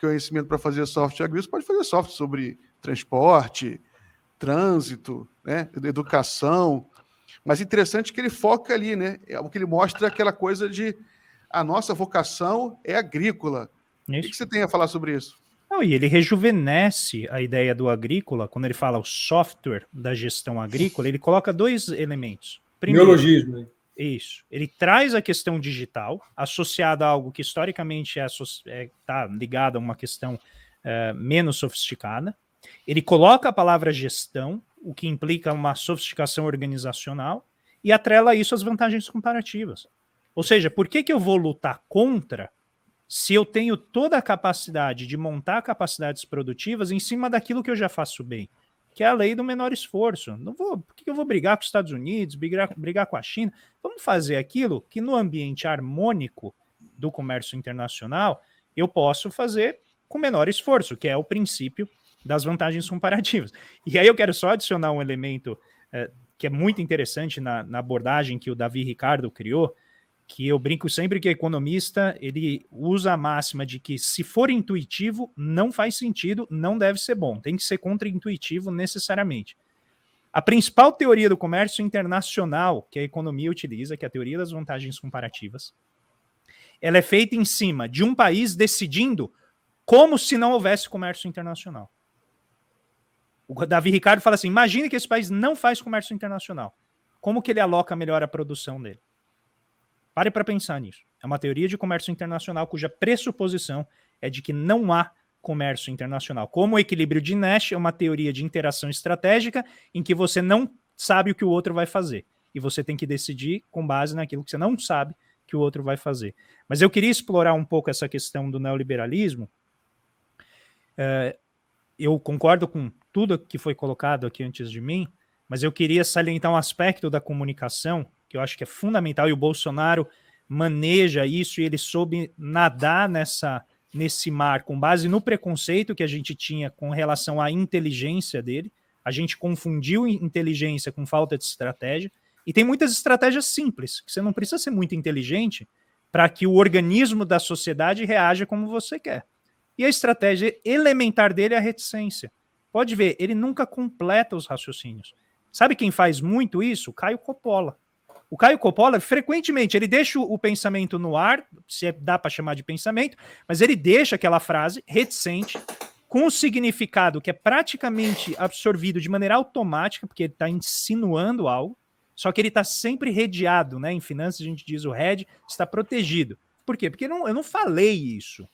conhecimento para fazer software agrícola, você pode fazer software sobre transporte, trânsito, né? Educação. Mas interessante que ele foca ali, né? O que ele mostra é aquela coisa de a nossa vocação é agrícola. Isso. O que você tem a falar sobre isso? Não, e ele rejuvenesce a ideia do agrícola, quando ele fala o software da gestão agrícola, ele coloca dois elementos. Primeiro, neologismo. Né? Isso. Ele traz a questão digital, associada a algo que historicamente está ligado a uma questão menos sofisticada. Ele coloca a palavra gestão, o que implica uma sofisticação organizacional, e atrela isso às vantagens comparativas. Ou seja, por que eu vou lutar contra se eu tenho toda a capacidade de montar capacidades produtivas em cima daquilo que eu já faço bem, que é a lei do menor esforço? Por que eu vou brigar com os Estados Unidos, brigar com a China? Vamos fazer aquilo que no ambiente harmônico do comércio internacional eu posso fazer com menor esforço, que é o princípio das vantagens comparativas. E aí eu quero só adicionar um elemento que é muito interessante na abordagem que o Davi Ricardo criou, que eu brinco sempre que economista, ele usa a máxima de que se for intuitivo, não faz sentido, não deve ser bom, tem que ser contra-intuitivo necessariamente. A principal teoria do comércio internacional que a economia utiliza, que é a teoria das vantagens comparativas, ela é feita em cima de um país decidindo como se não houvesse comércio internacional. O Davi Ricardo fala assim, imagine que esse país não faz comércio internacional. Como que ele aloca melhor a produção dele? Pare para pensar nisso. É uma teoria de comércio internacional cuja pressuposição é de que não há comércio internacional. Como o equilíbrio de Nash é uma teoria de interação estratégica em que você não sabe o que o outro vai fazer. E você tem que decidir com base naquilo que você não sabe que o outro vai fazer. Mas eu queria explorar um pouco essa questão do neoliberalismo. Eu concordo com tudo que foi colocado aqui antes de mim, mas eu queria salientar um aspecto da comunicação que eu acho que é fundamental, e o Bolsonaro maneja isso, e ele soube nadar nesse mar com base no preconceito que a gente tinha com relação à inteligência dele. A gente confundiu inteligência com falta de estratégia, e tem muitas estratégias simples, que você não precisa ser muito inteligente para que o organismo da sociedade reaja como você quer. E a estratégia elementar dele é a reticência. Pode ver, ele nunca completa os raciocínios. Sabe quem faz muito isso? Caio Coppola. O Caio Coppola, frequentemente, ele deixa o pensamento no ar, se dá para chamar de pensamento, mas ele deixa aquela frase reticente, com o significado que é praticamente absorvido de maneira automática, porque ele está insinuando algo, só que ele está sempre redeado, né? Em finanças a gente diz o head está protegido. Por quê? Porque eu não falei isso.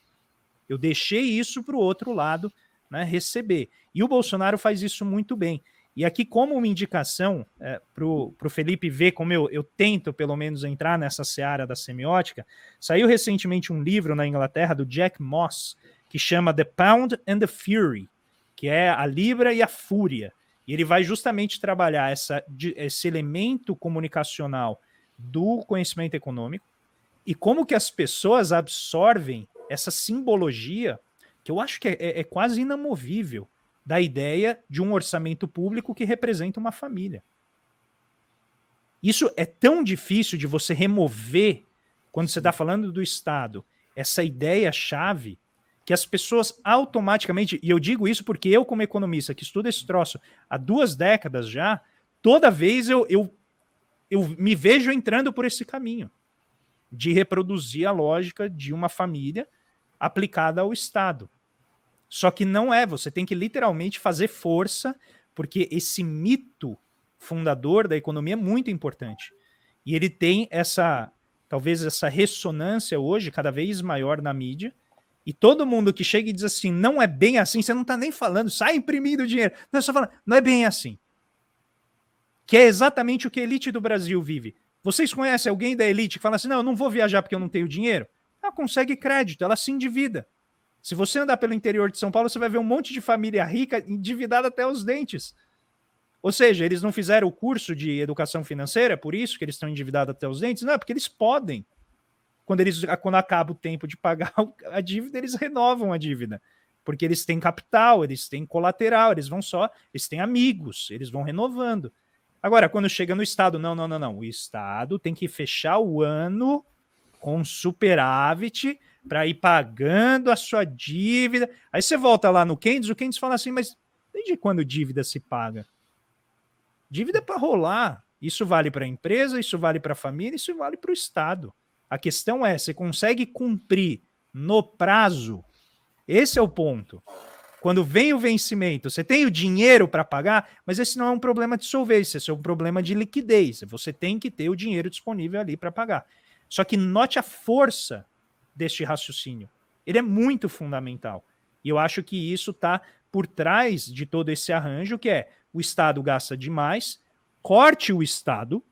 Eu deixei isso para o outro lado, né, receber. E o Bolsonaro faz isso muito bem. E aqui, como uma indicação para o Felipe ver como eu tento, pelo menos, entrar nessa seara da semiótica, saiu recentemente um livro na Inglaterra do Jack Moss, que chama The Pound and the Fury, que é a Libra e a Fúria. E ele vai justamente trabalhar esse elemento comunicacional do conhecimento econômico e como que as pessoas absorvem essa simbologia, que eu acho que é quase inamovível, da ideia de um orçamento público que representa uma família. Isso é tão difícil de você remover, quando você está falando do Estado, essa ideia-chave, que as pessoas automaticamente, e eu digo isso porque eu, como economista, que estudo esse troço há 2 décadas já, toda vez eu me vejo entrando por esse caminho, de reproduzir a lógica de uma família aplicada ao Estado. Só que não é, você tem que literalmente fazer força, porque esse mito fundador da economia é muito importante. E ele tem talvez essa ressonância hoje cada vez maior na mídia, e todo mundo que chega e diz assim, não é bem assim, você não está nem falando, sai imprimindo dinheiro. Não, é só falando, não é bem assim. Que é exatamente o que a elite do Brasil vive. Vocês conhecem alguém da elite que fala assim, não, eu não vou viajar porque eu não tenho dinheiro? Ela consegue crédito, ela se endivida. Se você andar pelo interior de São Paulo, você vai ver um monte de família rica endividada até os dentes. Ou seja, eles não fizeram o curso de educação financeira, por isso que eles estão endividados até os dentes? Não, é porque eles podem. Quando acaba o tempo de pagar a dívida, eles renovam a dívida. Porque eles têm capital, eles têm colateral, eles têm amigos, eles vão renovando. Agora, quando chega no Estado, não. O Estado tem que fechar o ano com superávit para ir pagando a sua dívida. Aí você volta lá no Keynes, o Keynes fala assim, mas desde quando dívida se paga? Dívida é para rolar. Isso vale para a empresa, isso vale para a família, isso vale para o Estado. A questão é, você consegue cumprir no prazo? Esse é o ponto. Quando vem o vencimento, você tem o dinheiro para pagar, mas esse não é um problema de solvência, esse é um problema de liquidez. Você tem que ter o dinheiro disponível ali para pagar. Só que note a força deste raciocínio. Ele é muito fundamental. E eu acho que isso está por trás de todo esse arranjo, que é o Estado gasta demais, corte o Estado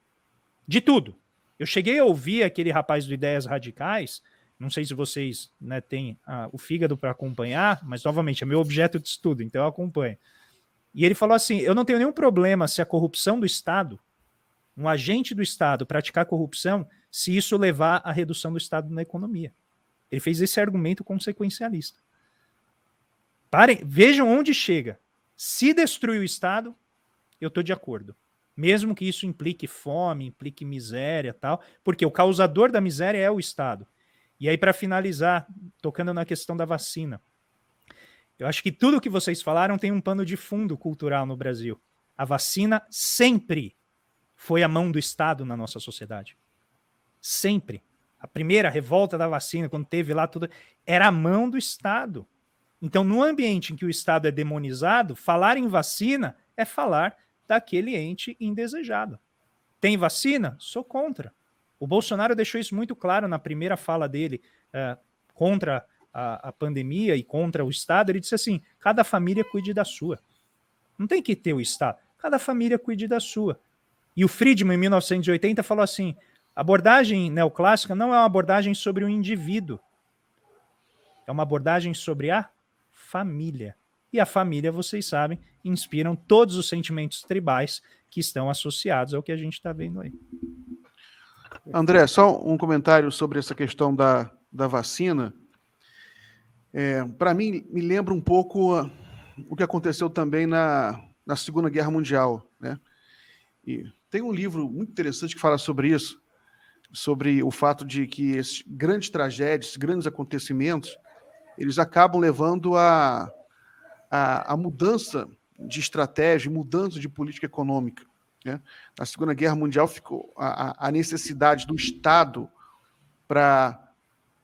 de tudo. Eu cheguei a ouvir aquele rapaz do Ideias Radicais, não sei se vocês têm o fígado para acompanhar, mas, novamente, é meu objeto de estudo, então eu acompanho. E ele falou assim, eu não tenho nenhum problema se a corrupção do Estado, um agente do Estado praticar corrupção, se isso levar à redução do Estado na economia. Ele fez esse argumento consequencialista. Vejam onde chega. Se destruir o Estado, eu estou de acordo. Mesmo que isso implique fome, implique miséria, tal, porque o causador da miséria é o Estado. E aí, para finalizar, tocando na questão da vacina, eu acho que tudo que vocês falaram tem um pano de fundo cultural no Brasil. A vacina sempre foi a mão do Estado na nossa sociedade. Sempre. A primeira revolta da vacina, quando teve lá tudo, era a mão do Estado. Então, no ambiente em que o Estado é demonizado, falar em vacina é falar daquele ente indesejado. Tem vacina? Sou contra. O Bolsonaro deixou isso muito claro na primeira fala dele contra a pandemia e contra o Estado. Ele disse assim, cada família cuide da sua. Não tem que ter o Estado. Cada família cuide da sua. E o Friedman, em 1980, falou assim, a abordagem neoclássica não é uma abordagem sobre o indivíduo. É uma abordagem sobre a família. E a família, vocês sabem, inspiram todos os sentimentos tribais que estão associados ao que a gente está vendo aí. André, só um comentário sobre essa questão da vacina. Para mim, me lembra um pouco o que aconteceu também na Segunda Guerra Mundial, né? E tem um livro muito interessante que fala sobre isso, sobre o fato de que esses grandes tragédias, grandes acontecimentos, eles acabam levando a mudança de estratégia, mudança de política econômica, né? Na Segunda Guerra Mundial ficou a necessidade do Estado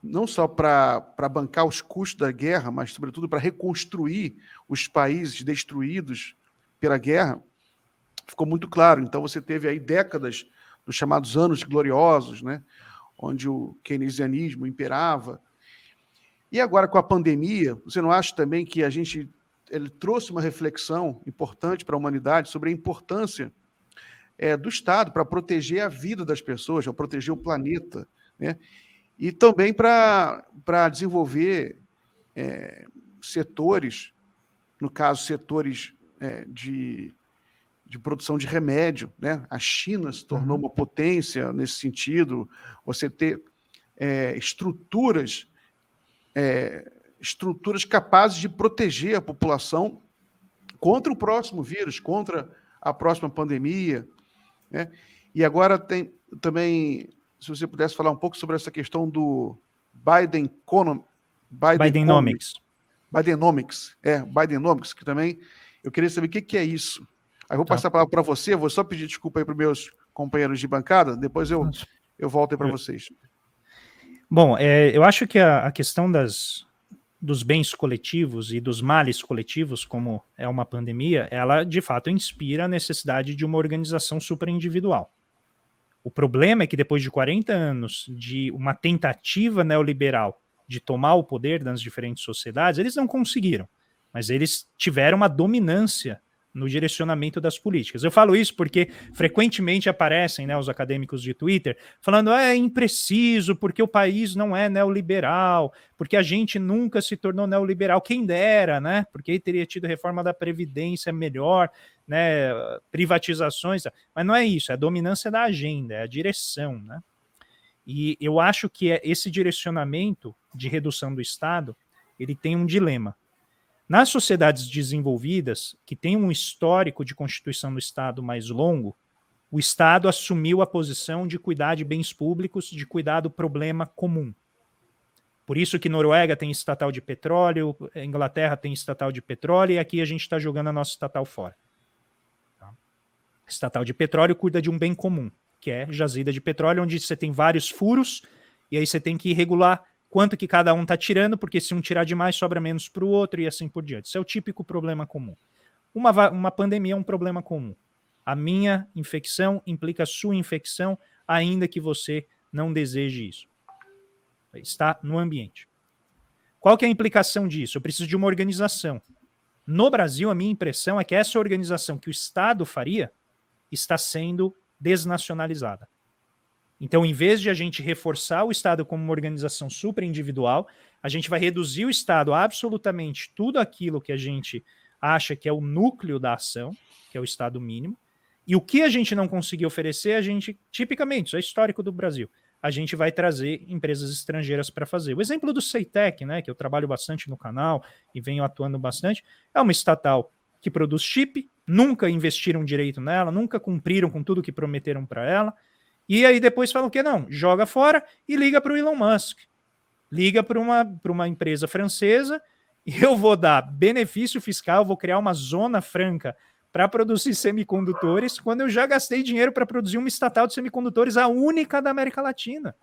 não só para bancar os custos da guerra, mas, sobretudo, para reconstruir os países destruídos pela guerra, ficou muito claro. Então, você teve aí décadas dos chamados anos gloriosos, né? Onde o keynesianismo imperava. E agora, com a pandemia, você não acha também que a gente ele trouxe uma reflexão importante para a humanidade sobre a importância do Estado para proteger a vida das pessoas, para proteger o planeta, né? E também para desenvolver setores, no caso, setores de produção de remédio, né? A China se tornou uma potência nesse sentido, você ter estruturas capazes de proteger a população contra o próximo vírus, contra a próxima pandemia, né? E agora tem também, se você pudesse falar um pouco sobre essa questão do Bidenomics, que também eu queria saber o que é isso. Aí vou passar a palavra para você, vou só pedir desculpa aí para os meus companheiros de bancada, depois eu volto aí para vocês. Bom, eu acho que a questão dos bens coletivos e dos males coletivos, como é uma pandemia, ela de fato inspira a necessidade de uma organização superindividual. O problema é que depois de 40 anos de uma tentativa neoliberal de tomar o poder nas diferentes sociedades, eles não conseguiram, mas eles tiveram uma dominância no direcionamento das políticas. Eu falo isso porque frequentemente aparecem, né, os acadêmicos de Twitter falando é impreciso, porque o país não é neoliberal, porque a gente nunca se tornou neoliberal, quem dera, né? Porque aí teria tido reforma da Previdência melhor, né, privatizações, mas não é isso, é a dominância da agenda, é a direção, né? E eu acho que esse direcionamento de redução do Estado, ele tem um dilema. Nas sociedades desenvolvidas, que têm um histórico de constituição do Estado mais longo, o Estado assumiu a posição de cuidar de bens públicos, de cuidar do problema comum. Por isso que Noruega tem estatal de petróleo, Inglaterra tem estatal de petróleo, e aqui a gente está jogando a nossa estatal fora. Tá? Estatal de petróleo cuida de um bem comum, que é jazida de petróleo, onde você tem vários furos, e aí você tem que regular quanto que cada um está tirando, porque se um tirar demais, sobra menos para o outro e assim por diante. Isso é o típico problema comum. Uma pandemia é um problema comum. A minha infecção implica a sua infecção, ainda que você não deseje isso. Está no ambiente. Qual que é a implicação disso? Eu preciso de uma organização. No Brasil, a minha impressão é que essa organização que o Estado faria está sendo desnacionalizada. Então, em vez de a gente reforçar o Estado como uma organização superindividual, a gente vai reduzir o Estado a absolutamente tudo aquilo que a gente acha que é o núcleo da ação, que é o Estado mínimo, e o que a gente não conseguir oferecer, a gente, tipicamente, isso é histórico do Brasil, a gente vai trazer empresas estrangeiras para fazer. O exemplo do Ceitec, né, que eu trabalho bastante no canal e venho atuando bastante, é uma estatal que produz chip, nunca investiram direito nela, nunca cumpriram com tudo que prometeram para ela, e aí depois falam que não, joga fora e liga para o Elon Musk. Liga para uma empresa francesa e eu vou dar benefício fiscal, vou criar uma zona franca para produzir semicondutores, quando eu já gastei dinheiro para produzir uma estatal de semicondutores, a única da América Latina.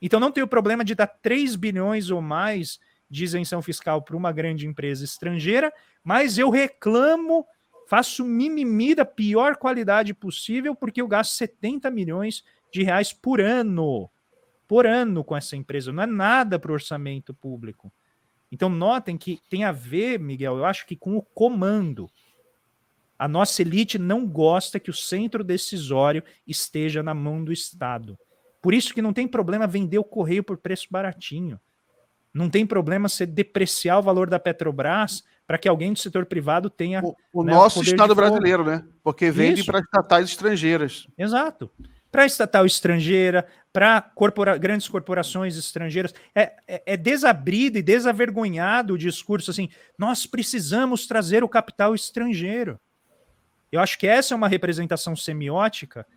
Então não tem o problema de dar 3 bilhões ou mais de isenção fiscal para uma grande empresa estrangeira, mas eu reclamo, faço mimimi da pior qualidade possível, porque eu gasto 70 milhões de reais por ano com essa empresa. Não é nada para o orçamento público. Então notem que tem a ver, Miguel, eu acho que com o comando. A nossa elite não gosta que o centro decisório esteja na mão do Estado. Por isso que não tem problema vender o correio por preço baratinho. Não tem problema você depreciar o valor da Petrobras para que alguém do setor privado tenha o nosso Estado brasileiro, né? Porque vende para estatais estrangeiras. Exato. Para estatal estrangeira, para grandes corporações estrangeiras. É desabrido e desavergonhado o discurso assim, nós precisamos trazer o capital estrangeiro. Eu acho que essa é uma representação semiótica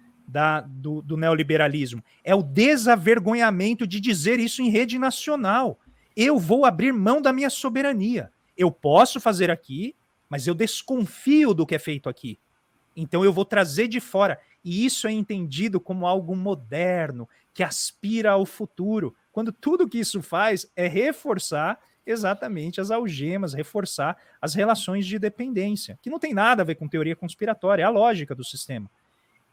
do neoliberalismo. É o desavergonhamento de dizer isso em rede nacional. Eu vou abrir mão da minha soberania. Eu posso fazer aqui, mas eu desconfio do que é feito aqui. Então eu vou trazer de fora. E isso é entendido como algo moderno, que aspira ao futuro, quando tudo que isso faz é reforçar exatamente as algemas, reforçar as relações de dependência, que não tem nada a ver com teoria conspiratória, é a lógica do sistema.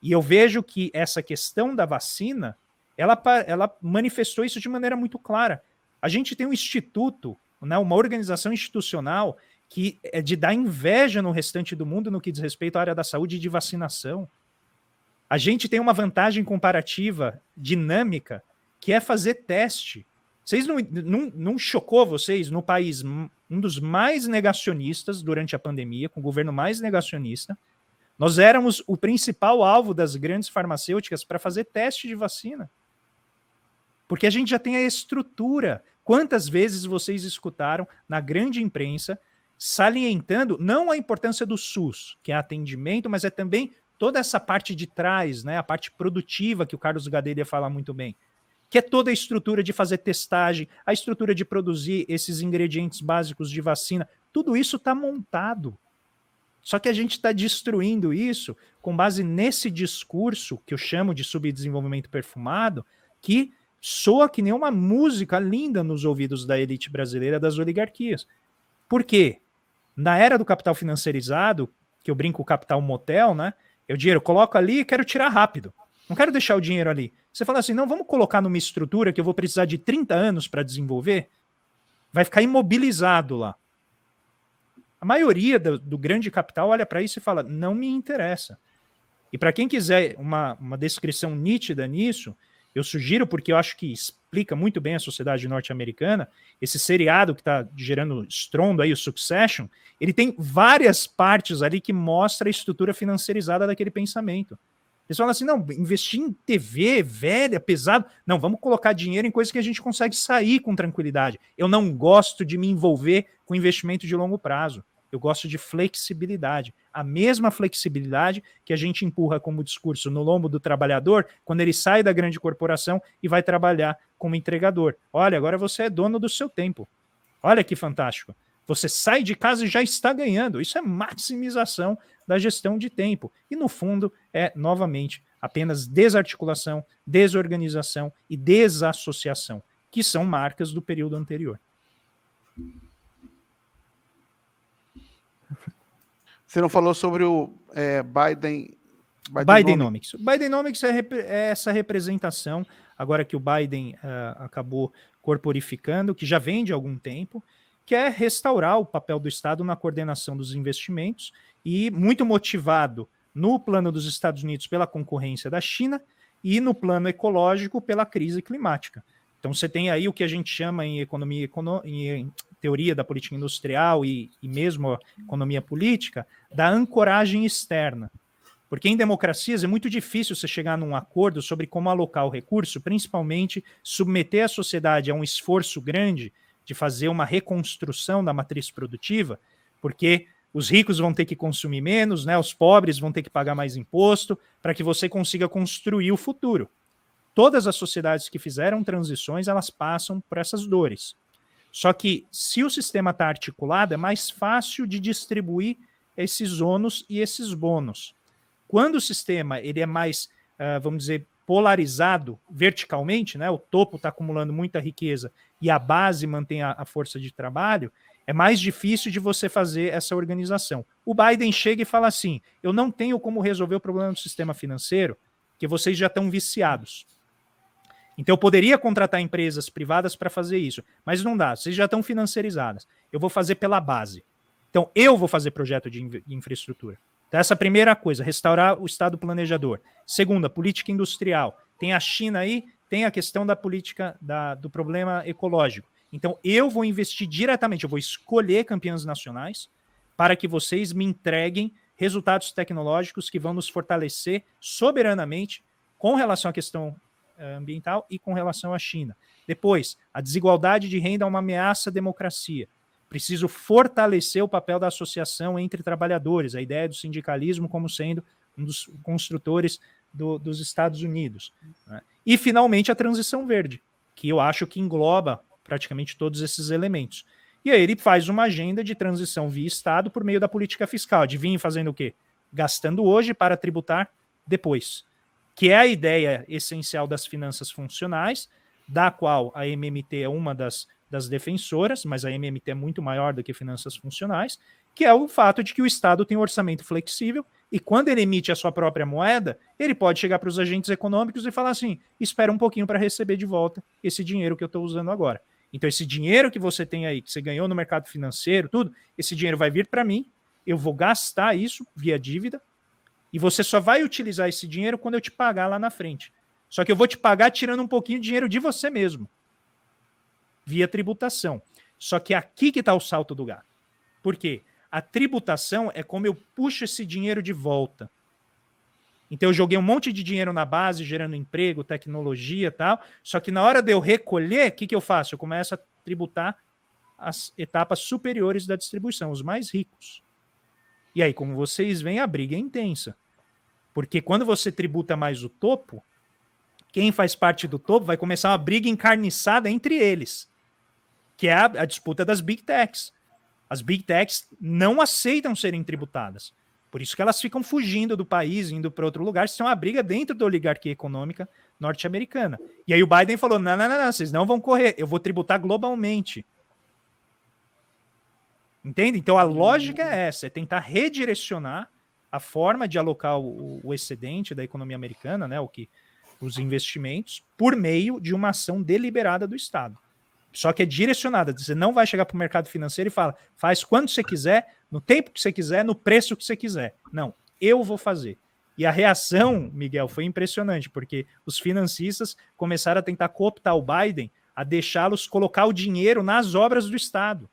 E eu vejo que essa questão da vacina, ela manifestou isso de maneira muito clara. A gente tem um instituto, né, uma organização institucional que é de dar inveja no restante do mundo no que diz respeito à área da saúde e de vacinação. A gente tem uma vantagem comparativa dinâmica, que é fazer teste. Vocês não chocou vocês no país, um dos mais negacionistas durante a pandemia, com o governo mais negacionista, nós éramos o principal alvo das grandes farmacêuticas para fazer teste de vacina. Porque a gente já tem a estrutura. Quantas vezes vocês escutaram na grande imprensa salientando não a importância do SUS, que é atendimento, mas é também toda essa parte de trás, né, a parte produtiva que o Carlos Gadelha fala muito bem, que é toda a estrutura de fazer testagem, a estrutura de produzir esses ingredientes básicos de vacina, tudo isso está montado. Só que a gente está destruindo isso com base nesse discurso, que eu chamo de subdesenvolvimento perfumado, que soa que nem uma música linda nos ouvidos da elite brasileira, das oligarquias. Por quê? Na era do capital financiarizado, que eu brinco o capital motel, né? O dinheiro eu coloco ali e quero tirar rápido. Não quero deixar o dinheiro ali. Você fala assim, não, vamos colocar numa estrutura que eu vou precisar de 30 anos para desenvolver, vai ficar imobilizado lá. A maioria do grande capital olha para isso e fala, não me interessa. E para quem quiser uma descrição nítida nisso, eu sugiro, porque eu acho que explica muito bem a sociedade norte-americana, esse seriado que está gerando estrondo aí, o Succession, ele tem várias partes ali que mostra a estrutura financiarizada daquele pensamento. Eles falam assim, não, investir em TV velha, pesado, não, vamos colocar dinheiro em coisas que a gente consegue sair com tranquilidade. Eu não gosto de me envolver com investimento de longo prazo. Eu gosto de flexibilidade. A mesma flexibilidade que a gente empurra como discurso no lombo do trabalhador quando ele sai da grande corporação e vai trabalhar como entregador. Olha, agora você é dono do seu tempo. Olha que fantástico. Você sai de casa e já está ganhando. Isso é maximização da gestão de tempo. E, no fundo, é, novamente, apenas desarticulação, desorganização e desassociação, que são marcas do período anterior. Você não falou sobre o Bidenomics. Bidenomics é essa representação, agora que o Biden acabou corporificando, que já vem de algum tempo, que é restaurar o papel do Estado na coordenação dos investimentos e muito motivado no plano dos Estados Unidos pela concorrência da China e no plano ecológico pela crise climática. Então você tem aí o que a gente chama em em teoria da política industrial e mesmo a economia política, da ancoragem externa. Porque em democracias é muito difícil você chegar num acordo sobre como alocar o recurso, principalmente submeter a sociedade a um esforço grande de fazer uma reconstrução da matriz produtiva, porque os ricos vão ter que consumir menos, né? Os pobres vão ter que pagar mais imposto para que você consiga construir o futuro. Todas as sociedades que fizeram transições, elas passam por essas dores. Só que, se o sistema está articulado, é mais fácil de distribuir esses ônus e esses bônus. Quando o sistema ele é mais, vamos dizer, polarizado verticalmente, né, o topo está acumulando muita riqueza e a base mantém a força de trabalho, é mais difícil de você fazer essa organização. O Biden chega e fala assim, eu não tenho como resolver o problema do sistema financeiro, porque vocês já estão viciados. Então eu poderia contratar empresas privadas para fazer isso, mas não dá, vocês já estão financiarizadas. Eu vou fazer pela base. Então eu vou fazer projeto de infraestrutura. Então essa é a primeira coisa, restaurar o Estado planejador. Segunda, política industrial. Tem a China aí, tem a questão da política do problema ecológico. Então eu vou investir diretamente, eu vou escolher campeãs nacionais para que vocês me entreguem resultados tecnológicos que vão nos fortalecer soberanamente com relação à questão ambiental e com relação à China. Depois, a desigualdade de renda é uma ameaça à democracia. Preciso fortalecer o papel da associação entre trabalhadores, a ideia do sindicalismo como sendo um dos construtores dos Estados Unidos. Né? E, finalmente, a transição verde, que eu acho que engloba praticamente todos esses elementos. E aí ele faz uma agenda de transição via Estado por meio da política fiscal. Adivinha fazendo o quê? Gastando hoje para tributar depois. Que é a ideia essencial das finanças funcionais, da qual a MMT é uma das defensoras, mas a MMT é muito maior do que finanças funcionais, que é o fato de que o Estado tem um orçamento flexível e quando ele emite a sua própria moeda, ele pode chegar para os agentes econômicos e falar assim, espera um pouquinho para receber de volta esse dinheiro que eu estou usando agora. Então, esse dinheiro que você tem aí, que você ganhou no mercado financeiro, tudo, esse dinheiro vai vir para mim, eu vou gastar isso via dívida, e você só vai utilizar esse dinheiro quando eu te pagar lá na frente. Só que eu vou te pagar tirando um pouquinho de dinheiro de você mesmo, via tributação. Só que aqui que está o salto do gato. Por quê? A tributação é como eu puxo esse dinheiro de volta. Então eu joguei um monte de dinheiro na base, gerando emprego, tecnologia e tal, só que na hora de eu recolher, o que eu faço? Eu começo a tributar as etapas superiores da distribuição, os mais ricos. E aí, como vocês veem, a briga é intensa. Porque quando você tributa mais o topo, quem faz parte do topo vai começar uma briga encarniçada entre eles, que é a disputa das Big Techs. As Big Techs não aceitam serem tributadas. Por isso que elas ficam fugindo do país, indo para outro lugar. Isso é uma briga dentro da oligarquia econômica norte-americana. E aí o Biden falou, não, vocês não vão correr, eu vou tributar globalmente. Entende? Então a lógica é essa, é tentar redirecionar a forma de alocar o excedente da economia americana, né, os investimentos, por meio de uma ação deliberada do Estado. Só que é direcionada, você não vai chegar para o mercado financeiro e fala, faz quando você quiser, no tempo que você quiser, no preço que você quiser. Não, eu vou fazer. E a reação, Miguel, foi impressionante, porque os financistas começaram a tentar cooptar o Biden, a deixá-los colocar o dinheiro nas obras do Estado.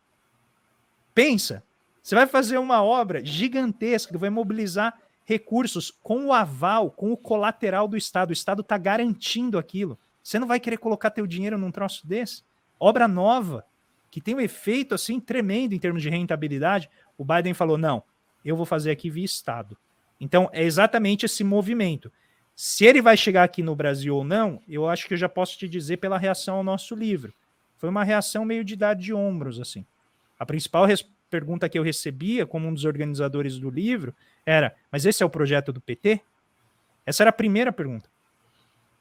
Pensa, você vai fazer uma obra gigantesca que vai mobilizar recursos com o aval, com o colateral do Estado. O Estado está garantindo aquilo. Você não vai querer colocar teu dinheiro num troço desse? Obra nova, que tem um efeito assim tremendo em termos de rentabilidade. O Biden falou, não, eu vou fazer aqui via Estado. Então, é exatamente esse movimento. Se ele vai chegar aqui no Brasil ou não, eu acho que eu já posso te dizer pela reação ao nosso livro. Foi uma reação meio de dar de ombros, assim. A principal pergunta que eu recebia como um dos organizadores do livro era, mas esse é o projeto do PT? Essa era a primeira pergunta.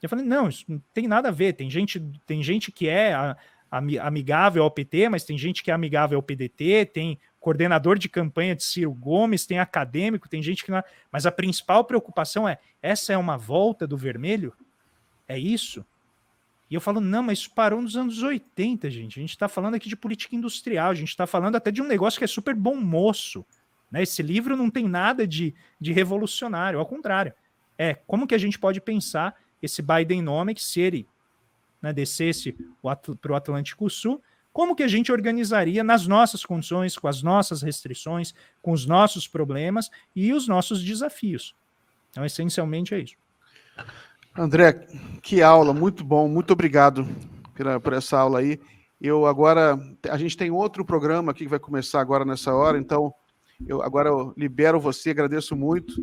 Eu falei, não, isso não tem nada a ver. Tem gente que é amigável ao PT, mas tem gente que é amigável ao PDT, tem coordenador de campanha de Ciro Gomes, tem acadêmico, tem gente que não... Mas a principal preocupação é, essa é uma volta do vermelho? É isso? E eu falo, não, mas isso parou nos anos 80, gente. A gente está falando aqui de política industrial, a gente está falando até de um negócio que é super bom moço. Né? Esse livro não tem nada de revolucionário, ao contrário. É como que a gente pode pensar esse Bidenomics, se ele, né, descesse para o Atlântico Sul, como que a gente organizaria nas nossas condições, com as nossas restrições, com os nossos problemas e os nossos desafios. Então, essencialmente é isso. André, que aula, muito bom, muito obrigado por essa aula aí. A gente tem outro programa aqui que vai começar agora nessa hora, então eu libero você, agradeço muito.